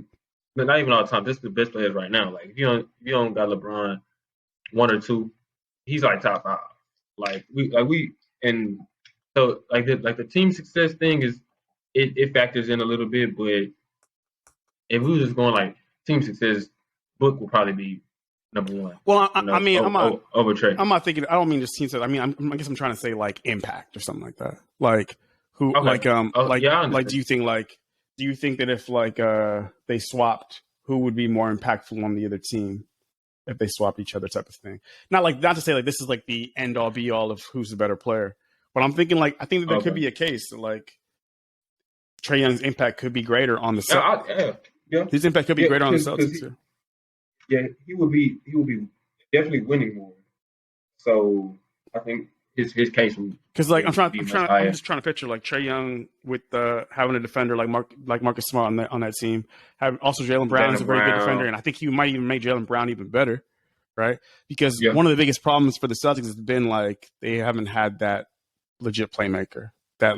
not even all the time, just the best players right now. Like if you don't got LeBron 1 or 2, he's like top 5. And so the team success thing is. It factors in a little bit, but if we were just going like team success, Book will probably be number 1. Well, I mean, over Trae. I'm not thinking. I don't mean just team success. I mean, I guess I'm trying to say like impact or something like that. Like who? Okay. Do you think that if like they swapped, who would be more impactful on the other team if they swapped each other, type of thing? Not to say like this is like the end all be all of who's the better player, but I'm thinking like I think that there could be a case that like. Trae Young's impact could be greater on the Celtics. Yeah. His impact could be greater on the Celtics. He would be definitely winning more. So I think his case because like I'm just trying to picture like Trae Young with having a defender like Marcus Smart on that team. Also Jaylen Brown is a very good defender, and I think he might even make Jaylen Brown even better, right? Because one of the biggest problems for the Celtics has been like they haven't had that legit playmaker, that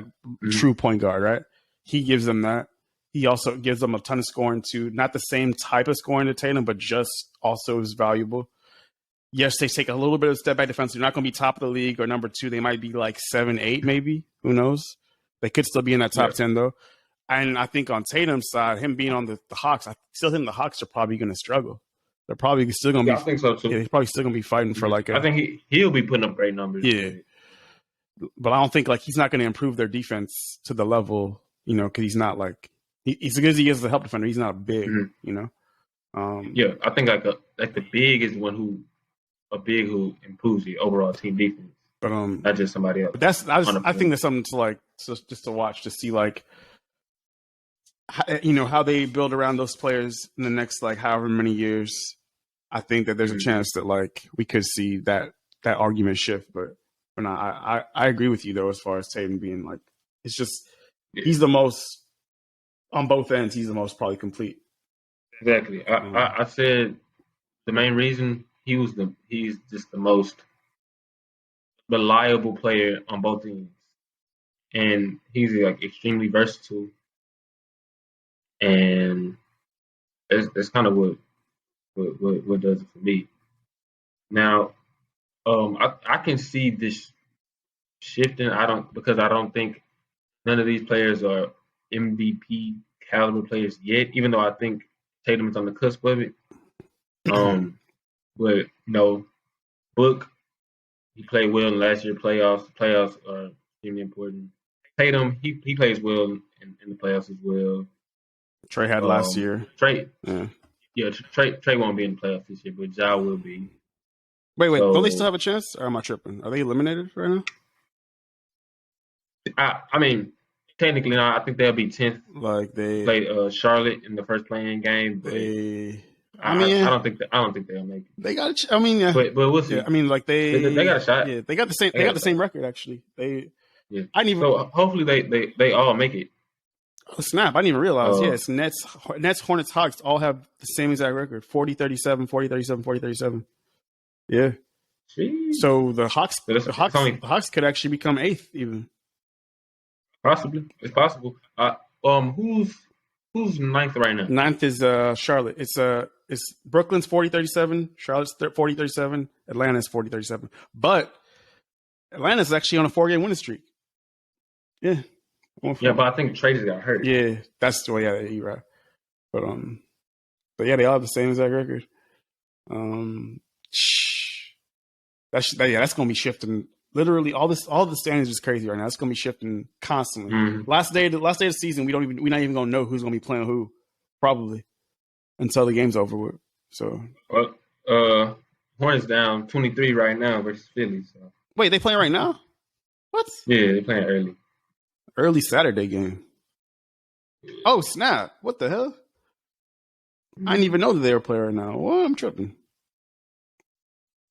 true point guard, right? He gives them that. He also gives them a ton of scoring too. Not the same type of scoring to Tatum, but just also is valuable. Yes, they take a little bit of a step back defense. They're not going to be top of the league or number 2. They might be like 7, 8 maybe. Who knows? They could still be in that top 10 though. And I think on Tatum's side, him being on the Hawks, I still think the Hawks are probably going to struggle. They're probably still going to be. I think so too. Yeah, they're probably still going to be fighting for like. I think he'll be putting up great numbers. Yeah, but I don't think like he's not going to improve their defense to the level. You know, because he's not like he's as good as he is as a help defender. He's not big, you know. I think like the big is one who improves the overall team defense, but not just somebody else. But I think that's something to like just to watch to see like how they build around those players in the next like however many years. I think that there's a chance that like we could see that argument shift, but no, I agree with you though as far as Tatum being like it's just. He's the most on both ends. He's the most probably complete. Exactly. I said the main reason he's just the most reliable player on both teams, and he's like extremely versatile, and that's kind of what does it for me. Now, I can see this shifting. I don't think none of these players are MVP caliber players yet. Even though I think Tatum is on the cusp of it. But no, Book, he played well in last year's playoffs. Playoffs are extremely important. Tatum, he plays well in the playoffs as well. Trey had last year. Trey, Trey won't be in the playoffs this year, but Ja will be. Wait, don't they still have a chance? Or am I tripping? Are they eliminated right now? I mean, technically, no. I think they'll be 10th. Like they played Charlotte in the first playing game. But I don't think they'll make it. They got. I mean, yeah. But we'll see. Yeah, I mean, like they got a shot. Yeah, they got the same. They got the same record actually. Yeah. I didn't even. So hopefully they all make it. Oh snap! I didn't even realize. It's Nets, Hornets, Hawks all have the same exact record: 40-37, 40-37, 40-37. Yeah. Jeez. So the Hawks could actually become 8th even. Possibly, it's possible. Who's 9th right now? 9th is Charlotte. It's Brooklyn's 40-37, Charlotte's 40-37, Atlanta's 40-37. But Atlanta's actually on a 4-game winning streak. Yeah. Yeah, but I think Trey just got hurt. Yeah, that's the way. Yeah, you're right. But yeah, they all have the same exact record. That's gonna be shifting. Literally, all the standings is crazy right now. It's gonna be shifting constantly. Mm-hmm. Last day of the season, we're not even gonna know who's gonna be playing who, probably, until the game's over with. So, Hornets down 23 right now versus Philly. So. Wait, they playing right now? What? Yeah, they're playing early. Early Saturday game. Oh snap! What the hell? I didn't even know that they were playing right now. Well, I'm tripping.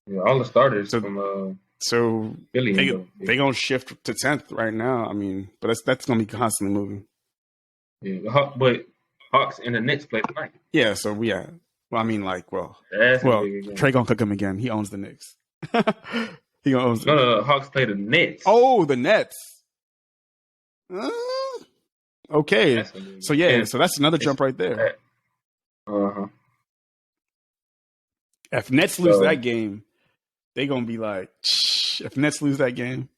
Yeah, all the starters from Philly. They gonna shift to 10th right now. I mean, but that's gonna be constantly moving. Yeah, but Hawks and the Knicks play tonight. Yeah, so yeah. Well, I mean, Trey gonna cook him again. He owns the Knicks. He owns. No, Hawks play the Nets. Oh, the Nets. Okay, so yeah, so that's another jump right there. If Nets lose that game, they gonna be like, if Nets lose that game,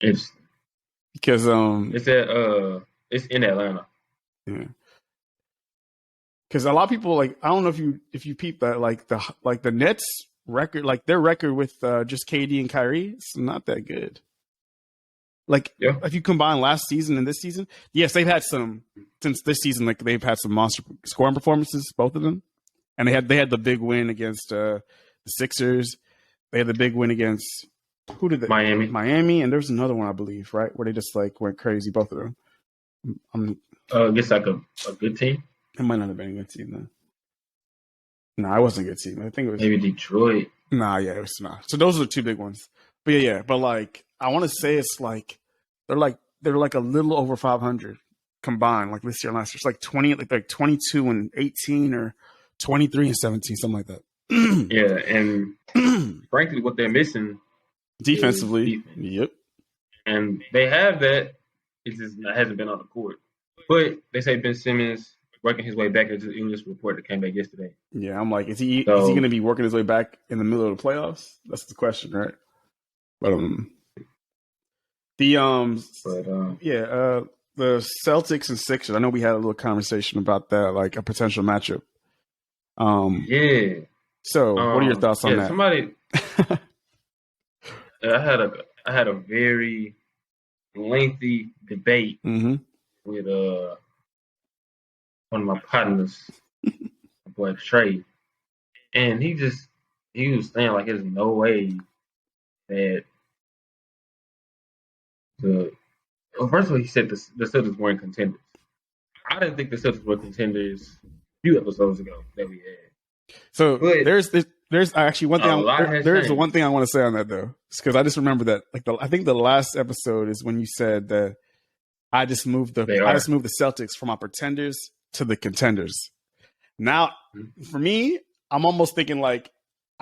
it's because it's in Atlanta. Yeah, because a lot of people I don't know if you peep that the Nets record, their record with just KD and Kyrie, it's not that good. If you combine last season and this season, yes, they've had some since this season. They've had some monster scoring performances, both of them, and they had the big win against the Sixers. They had the big win against who did they? Miami, and there's another one I believe, right, where they just went crazy. Both of them. I guess a good team. It might not have been a good team then. No, it wasn't a good team. I think it was maybe Detroit. Nah, yeah, it was not. So those are the two big ones. But yeah. But I want to say it's they're a little over 500 combined, this year and last year. It's 22 and 18 or 23 and 17, something like that. Yeah, and frankly, what they're missing defensively. Defense. Yep. And they have that. It just hasn't been on the court. But they say Ben Simmons working his way back. It was this report that came back yesterday. Yeah, I'm is he going to be working his way back in the middle of the playoffs? That's the question, right? But the Celtics and Sixers. I know we had a little conversation about that, a potential matchup. Yeah. So, what are your thoughts on that? Somebody, I had a very lengthy debate with one of my partners, my boy Trey, and he was saying there's no way that first of all, he said the Celtics weren't contenders. I didn't think the Celtics were contenders a few episodes ago that we had. So there's actually one thing. There's one thing I want to say on that though, because I just remember that I think the last episode is when you said that I just moved the Celtics from our pretenders to the contenders. Now, for me, I'm almost thinking I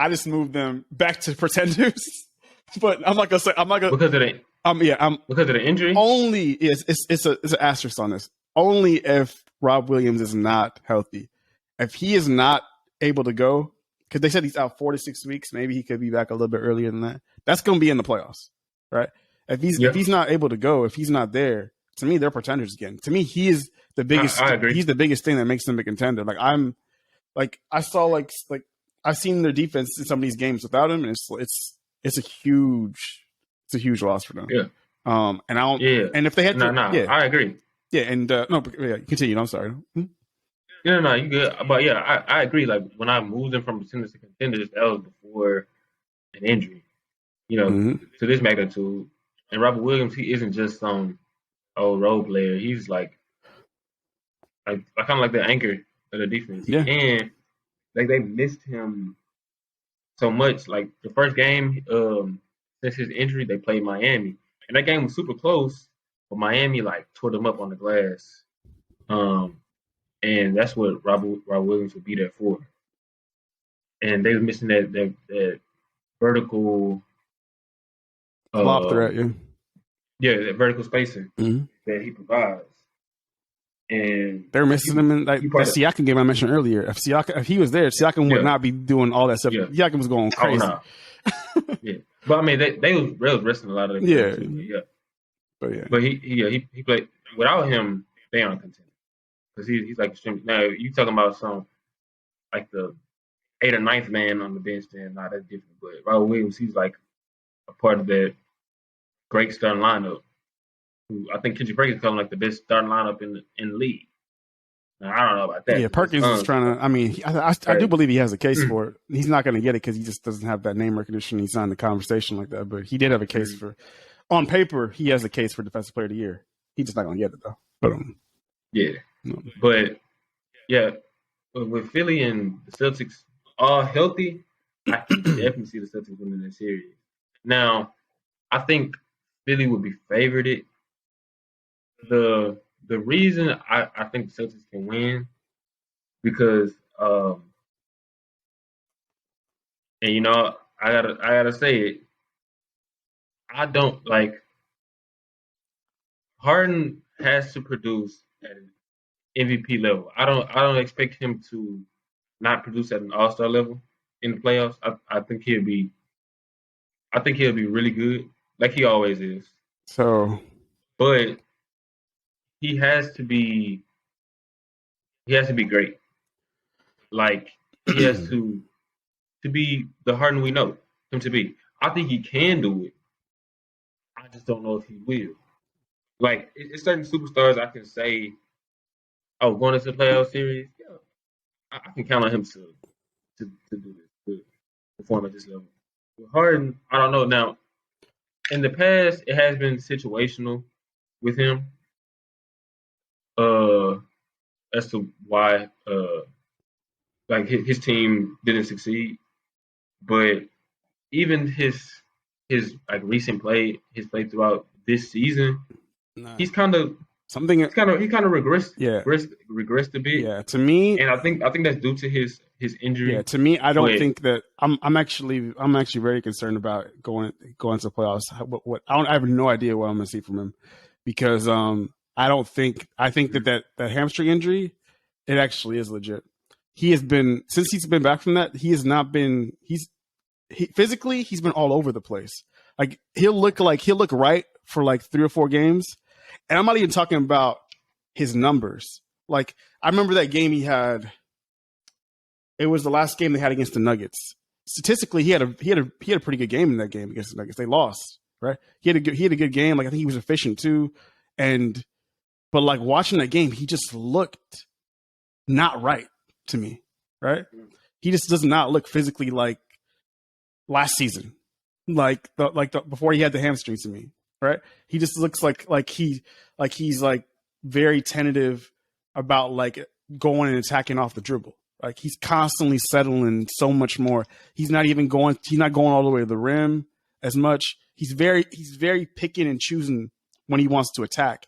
just moved them back to pretenders, but I'm not gonna say because of the because of the injury. Only it's an asterisk on this. Only if Rob Williams is not healthy. If he is not able to go, because they said he's out 4 to 6 weeks. Maybe he could be back a little bit earlier than that. That's going to be in the playoffs, right? If he's not able to go, if he's not there, to me, they're pretenders again. To me, he is the biggest. I agree. He's the biggest thing that makes them a contender. I saw like I've seen their defense in some of these games without him, and it's a huge loss for them. Yeah. And I don't. Yeah. And if they had I agree. Yeah, and continue. I'm sorry. No, you good. But yeah, I agree. Like when I moved them from pretenders to contenders, that was before an injury. To this magnitude. And Robert Williams, he isn't just some old role player. He's like kind of like the anchor of the defense. Yeah. And they missed him so much. Like the first game since his injury, they played Miami, and that game was super close. But Miami tore them up on the glass. And that's what Robert Williams would be there for. And they were missing that vertical lob threat, that vertical spacing that he provides. And they're missing him in the Siakam game I mentioned earlier. If he was there, Siakam would not be doing all that stuff. Yeah. Siakam was going crazy. Oh, no. Yeah, but I mean they was resting a lot of them. But he played without him. They aren't contenders because he's like extreme. Now you talking about some like the 8th or 9th man on the bench, then that's different. But Robert Williams, he's like a part of that great starting lineup. Who I think Kendrick Perkins calling like the best starting lineup in the league. Now, I don't know about that. Yeah, Perkins is trying to. I mean, I do believe he has a case for it. He's not going to get it because he just doesn't have that name recognition. He's not in the conversation like that. But he did have a case for. On paper, he has a case for Defensive Player of the Year. He's just not going to get it though. But But with Philly and the Celtics all healthy, I can definitely see the Celtics winning that series. Now, I think Philly would be favored it. The reason I think the Celtics can win because and I gotta say it. I don't like Harden has to produce at an MVP level. I don't expect him to not produce at an All-Star level in the playoffs. I think he'll be really good, like he always is. But he has to be great. Like he has to be the Harden we know him to be. I think he can do it. I just don't know if he will. Like it's certain superstars I can say, oh, going into the playoff series, I can count on him to do this, to perform at this level. With Harden, I don't know. Now, in the past, it has been situational with him. As to why his team didn't succeed. But even his recent play, his play throughout this season, he's kind of regressed. Yeah, regressed a bit. Yeah, to me, and I think that's due to his injury. Yeah, to me, I don't think that I'm actually very concerned about going to the playoffs. I have no idea what I'm going to see from him because I think that hamstring injury, it actually is legit. He has been since he's been back from that. He has not been. Physically, he's been all over the place. Like he'll look right for like 3 or 4 games, and I'm not even talking about his numbers. Like I remember that game he had. It was the last game they had against the Nuggets. Statistically, he had a pretty good game in that game against the Nuggets. They lost, right? He had a good game. Like I think he was efficient too, but like watching that game, he just looked not right to me, right? He just does not look physically like last season, before he had the hamstrings to me, right? He just looks like he's very tentative about like going and attacking off the dribble. Like he's constantly settling so much more. He's not going all the way to the rim as much. He's very picking and choosing when he wants to attack.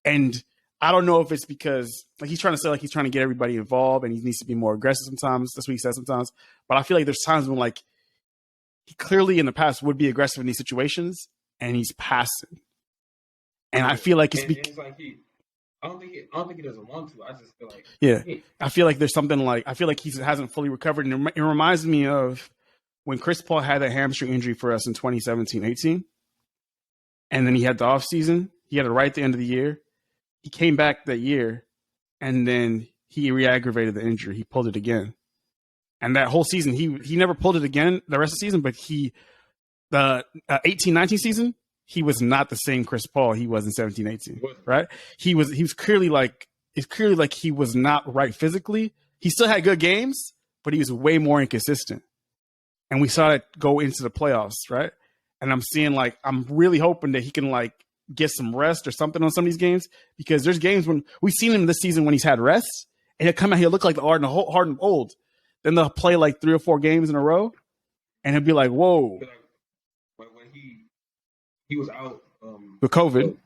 And I don't know if it's because like he's trying to say like he's trying to get everybody involved and he needs to be more aggressive sometimes. That's what he says sometimes. But I feel like there's times when like he clearly in the past would be aggressive in these situations and he's passing. And I feel like it's I don't think he doesn't want to. I just feel like Yeah, he, I feel like there's something like I feel like he hasn't fully recovered, and it reminds me of when Chris Paul had that hamstring injury for us in 2017-18, and then he had the off season. He had it right at the end of the year. He came back that year, and then he re-aggravated the injury. He pulled it again, and that whole season he never pulled it again the rest of the season. But the 18-19 season, he was not the same Chris Paul he was in 17-18. Right? He was clearly like it's clearly like he was not right physically. He still had good games, but he was way more inconsistent. And we saw that go into the playoffs, right? And I'm really hoping that he can like get some rest or something on some of these games, because there's games when we've seen him this season when he's had rest and he'll come out, he'll look like the Harden old. Then they'll play like 3 or 4 games in a row and he'll be like, whoa. when he was out With COVID.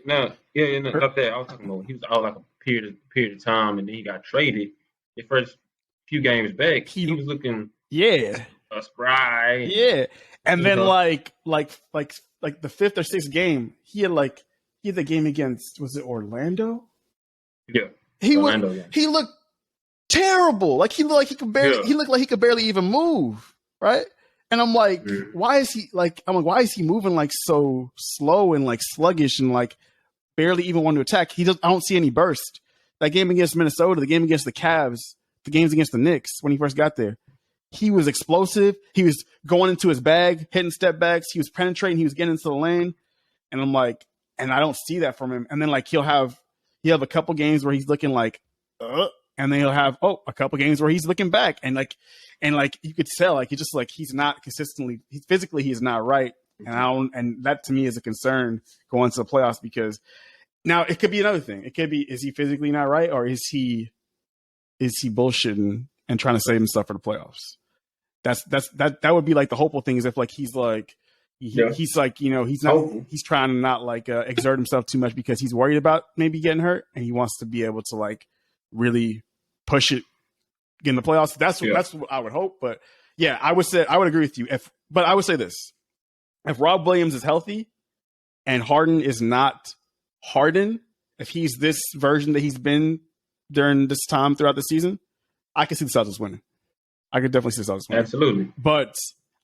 not that. I was talking about he was out like a period of time, and then he got traded. The first few games back, he was looking spry. Yeah, and then like the 5th or 6th game, he had the game against, was it Orlando? Yeah, he looked terrible. Like he looked like he could barely even move, right? And I'm like, why is he moving like so slow and like sluggish and like barely even want to attack? I don't see any burst. That game against Minnesota, the game against the Cavs, the games against the Knicks when he first got there, he was explosive. He was going into his bag, hitting step backs. He was penetrating. He was getting into the lane. And I'm like, and I don't see that from him. And then like he'll have a couple games where he's looking like, and then he'll have a couple games where he's looking back, and you could tell like he's not consistently, physically he's not right, and that to me is a concern going to the playoffs, because now it could be another thing. It could be, is he physically not right, or is he bullshitting and trying to save himself for the playoffs? That would be like the hopeful thing, is if like he's like he's like, he's trying to not like exert himself too much because he's worried about maybe getting hurt, and he wants to be able to like really push it in the playoffs. That's what I would hope. But yeah, I would agree with you. But I would say this: if Rob Williams is healthy and Harden is not Harden, if he's this version that he's been during this time throughout the season, I can see the Celtics winning. I could definitely see the Celtics winning. Absolutely. But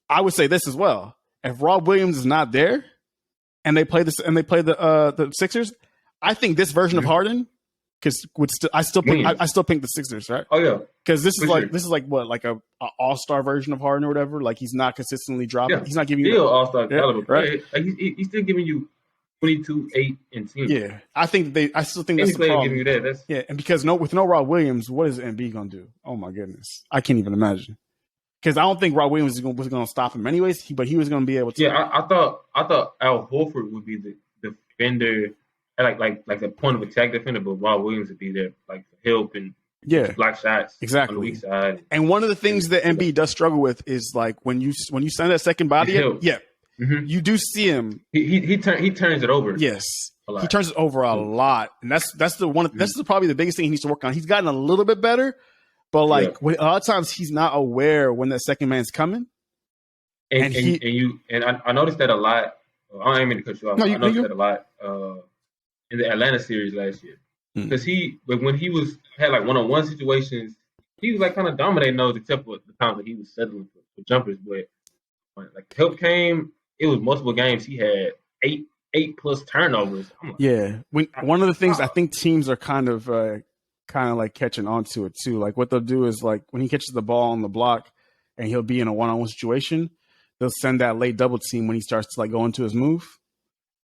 I would say this as well: if Rob Williams is not there and they play the Sixers, I think this version of Harden, because I still pick the Sixers, right? Oh yeah, because this is like what, like a all-star version of Harden or whatever. Like he's not consistently dropping. Yeah. He's not giving you still all-star caliber, right? Like he's still giving you 22, 8, and 10. Yeah, I still think that's the problem. Giving you that. And because with no Rob Williams, what is Embiid gonna do? Oh my goodness, I can't even imagine. Because I don't think Rob Williams was going to stop him anyways. But he was going to be able to. Yeah, I thought Al Horford would be the defender, like the point of attack defender, but Rob Williams would be there like for help and block shots exactly on the weak side. And one of the things that Embiid does struggle with is like when you send that second body, you do see him. He turns it over. Yes, he turns it over a lot, and that's probably the biggest thing he needs to work on. He's gotten a little bit better. But like a lot of times he's not aware when that second man's coming, and I noticed that a lot. I ain't mean to cut you off. I noticed that a lot in the Atlanta series last year, because when he had like one-on-one situations, he was like kind of dominating those, except for the times that he was settling for jumpers. But when like help came, it was multiple games. He had 8 plus turnovers. One of the things I think teams are kind of like catching on to it too. Like what they'll do is like when he catches the ball on the block and he'll be in a one-on-one situation, they'll send that late double team when he starts to like go into his move.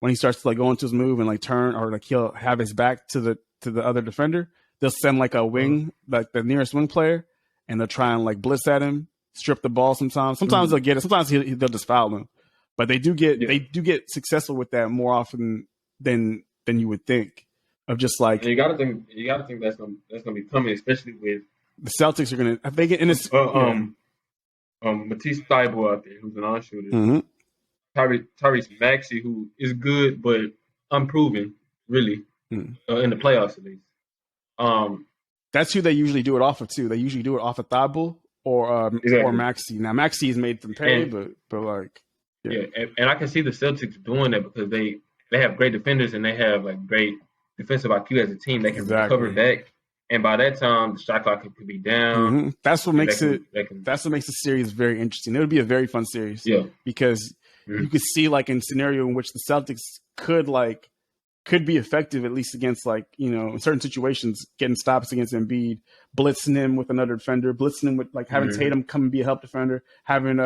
When he starts to like go into his move and like turn, or like he'll have his back to the other defender, they'll send like a wing, like the nearest wing player, and they'll try and like blitz at him, strip the ball sometimes. Sometimes they'll get it. Sometimes they'll just foul him. But they do get successful with that more often than you would think. Of just like, and you gotta think that's gonna be coming, especially with the Celtics are gonna, if they get in this Matisse Thybulle out there who's an on-shooter, Tyrese Maxey who is good but unproven really in the playoffs at least. That's who they usually do it off of too. They usually do it off of Thybulle or Maxey. Now Maxey has made them pay, but like and I can see the Celtics doing that because they have great defenders and they have like great defensive IQ as a team. They can recover Exactly. back, and by that time, the shot clock could be down. Mm-hmm. That's what and makes it. That's what makes the series very interesting. It would be a very fun series. Yeah. Because Mhm. you could see like in a scenario in which the Celtics could be effective at least against like, you know, in certain situations, getting stops against Embiid, blitzing him with another defender, blitzing him with like having Tatum come and be a help defender, having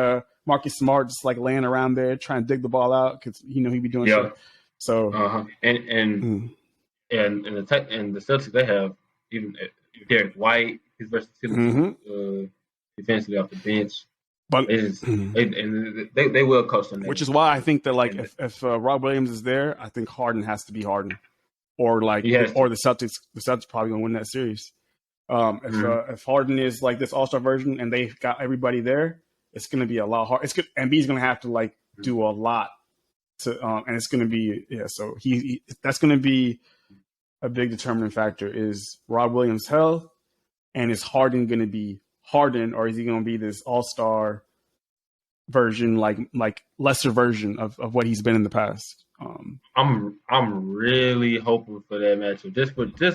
Marcus Smart just like laying around there trying to dig the ball out because you know he'd be doing shit. So and the Celtics, they have even Derek White, his versatility defensively off the bench. But they will coach them. Which is why I think that like if Rob Williams is there, I think Harden has to be Harden, or like or the Celtics probably gonna win that series. If Harden is like this All-Star version and they've got everybody there, it's gonna be a lot hard. It's good. Embiid's gonna have to like do a lot to, and it's gonna be So that's gonna be a big determining factor. Is Rob Williams' health, and is Harden gonna be Harden, or is he gonna be this All-Star version, like lesser version of what he's been in the past? I'm really hoping for that matchup just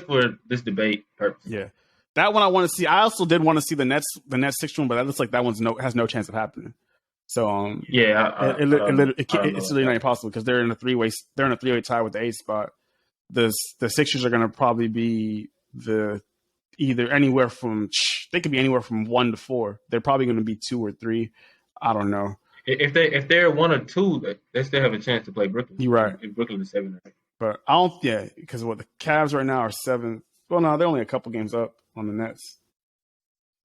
for this debate purpose. Yeah, that one I want to see. I also did want to see the Nets 6 one, but that looks like that one's has no chance of happening. So it's really not impossible because they're in a three-way tie with the 8th spot. The Sixers are going to probably be either anywhere from, they could be anywhere from 1 to 4. They're probably going to be 2 or 3. I don't know. If they're 1 or 2, they still have a chance to play Brooklyn. You're right. If Brooklyn is 7 or 8. But I don't. Yeah, because the Cavs right now are 7. Well, no, they're only a couple games up on the Nets.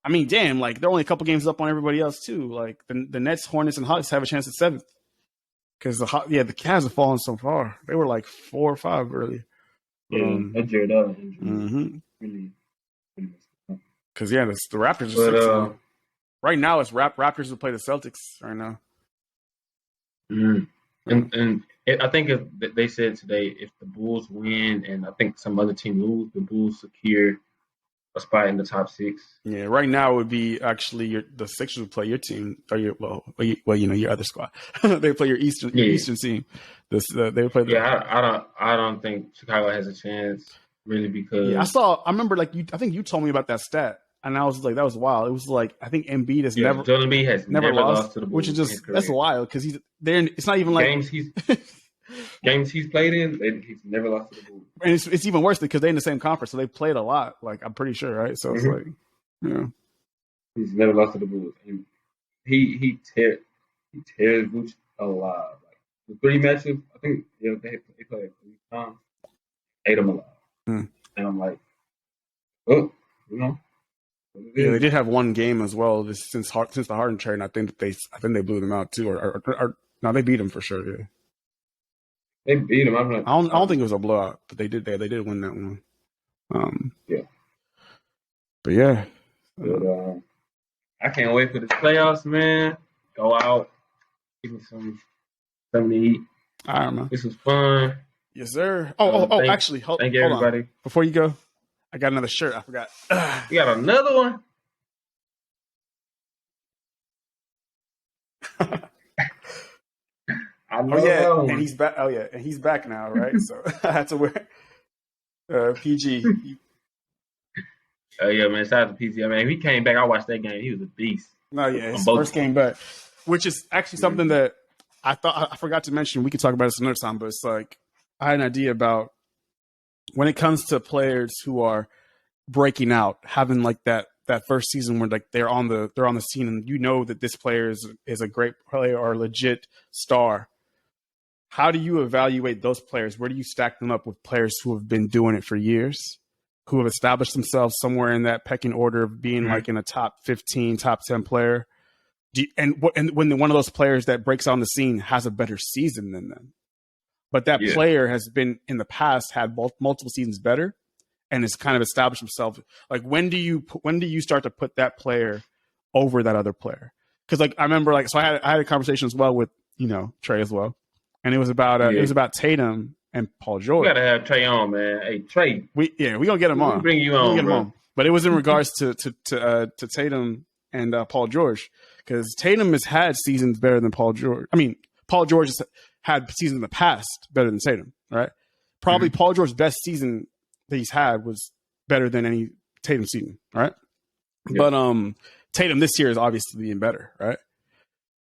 I mean, damn, like they're only a couple games up on everybody else too. Like the Nets, Hornets, and Hawks have a chance at 7th. Because the Cavs have fallen so far. They were like 4 or 5 early. Yeah, that Jared Allen injury. Really. Because the Raptors are 6. Right now, it's Raptors will play the Celtics right now. And I think if they said today, if the Bulls win and I think some other team lose, the Bulls secure a spot in the top 6. Yeah, right now it would be actually the Sixers would play your team or your your other squad. They play your Eastern team. They would play. I don't think Chicago has a chance really because I remember like I think you told me about that stat. And I was like, that was wild. It was like, I think Embiid has Joel Embiid has never lost to the Bulls, which is that's wild because he's there. It's not even like games he's played in. He's never lost to the Bulls, and it's even worse because they're in the same conference, so they played a lot. Like I'm pretty sure, right? So it's like, he's never lost to the Bulls. And he tears Vooch alive. Like the 3 matches, I think they played 3 times, 8 them alive, and I'm like, Yeah, they did have 1 game as well since the Harden trade, and I think they blew them out too, or no, they beat them for sure. Yeah, they beat them. I don't think it was a blowout, but they did win that one. But yeah, I can't wait for the playoffs, man. Go out, give me something to eat. I don't know. This was fun. Yes, sir. Actually, hold everybody. On. Before you go, I got another shirt. I forgot. You got another one? And he's back. Oh yeah, and he's back now, right? So I had to wear PG. Oh yeah, man! Shout out to PG. I mean, he came back. I watched that game. He was a beast. No, yeah, his first game back, which is actually something that I forgot to mention. We could talk about this another time, but it's like I had an idea about when it comes to players who are breaking out, having like that first season where like they're on the scene and you know that this player is a great player or a legit star. How do you evaluate those players? Where do you stack them up with players who have been doing it for years, who have established themselves somewhere in that pecking order of being like in a top 15, top 10 player? And when one of those players that breaks on the scene has a better season than them, but that player has been in the past had multiple seasons better and has kind of established himself. Like when do you start to put that player over that other player? Because like I remember I had a conversation as well with Trey as well. And it was about Tatum and Paul George. We gotta have Trey on, man. Hey, Trey. We gonna get him on. Bring you on, bro. But it was in regards to Tatum and Paul George, because Tatum has had seasons better than Paul George. I mean, Paul George has had seasons in the past better than Tatum, right? probably Paul George's best season that he's had was better than any Tatum season, right? Yeah. But Tatum this year is obviously being better, right?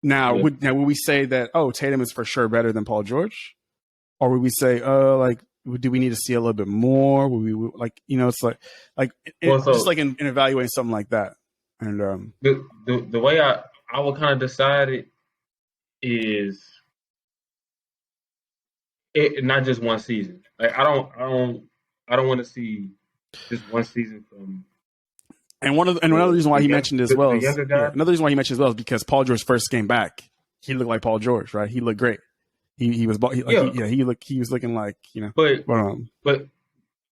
Now, would we say that Tatum is for sure better than Paul George, or would we say do we need to see a little bit more? Would we it's just like in evaluating something like that, and the way I would kind of decide it is it not just one season. Like I don't want to see just one season from. And another reason why he mentioned as well is another reason why he mentioned as well is because Paul George's first game back, he looked like Paul George, right? He looked great. He was looking like But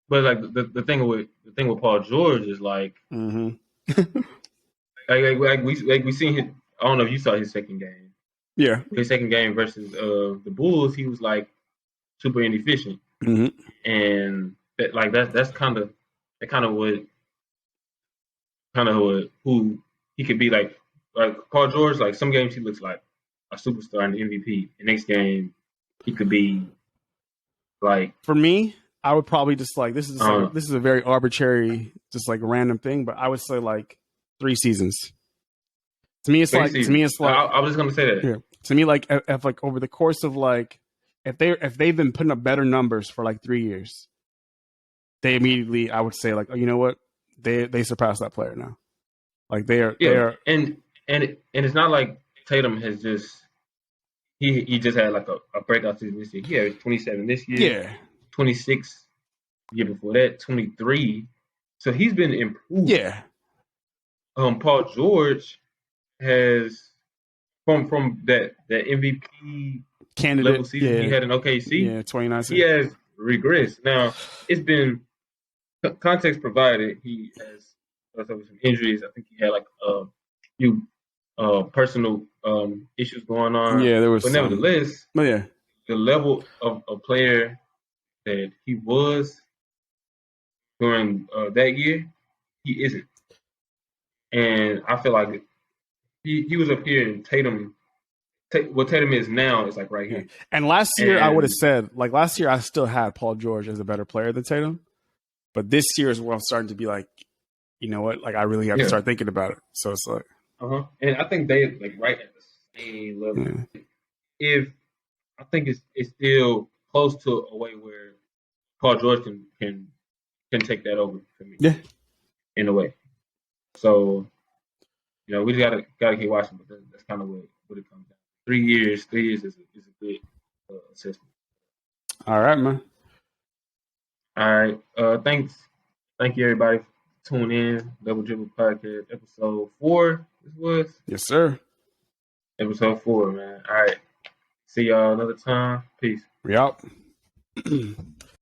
like the thing with Paul George is like like we seen his. I don't know if you saw his second game. Yeah, his second game versus the Bulls, he was like super inefficient, and that's kind of who he could be like Paul George. Like some games he looks like a superstar and MVP. The next game he could be like. For me, I would probably just like this is a very arbitrary, just like random thing, but I would say like 3 seasons. To me, it's like I was just gonna say that. Yeah. To me, like if like over the course of like if they've been putting up better numbers for like 3 years, they immediately I would say like, oh, you know what, they surpassed that player now. Like they are and it's not like Tatum has just he just had like a breakout season this year. He had 27 this year, 26 the year before that, 23. So he's been improved. Yeah. Paul George has from that MVP candidate level season he had in OKC. 29. He has regressed. Now it's been context provided. He has some injuries. I think he had like a few personal issues going on. Yeah, there was. But nevertheless, the level of player that he was during that year, he isn't. And I feel like he was up here, and Tatum. What Tatum is now is like right here. And last year, I would have said like last year I still had Paul George as a better player than Tatum, but this year is where I'm starting to be like, you know what, like I really have to start thinking about it. So it's like, and I think they like right at the same level. Yeah. If I think it's still close to a way where Paul George can take that over for me. Yeah, in a way. So we just gotta keep watching, but that's kind of what it comes down. 3 years is a good assessment. All right, man. All right. Thank you everybody for tuning in. Double Dribble Podcast episode 4. This was. Yes, sir. Episode 4, man. All right. See y'all another time. Peace. We out.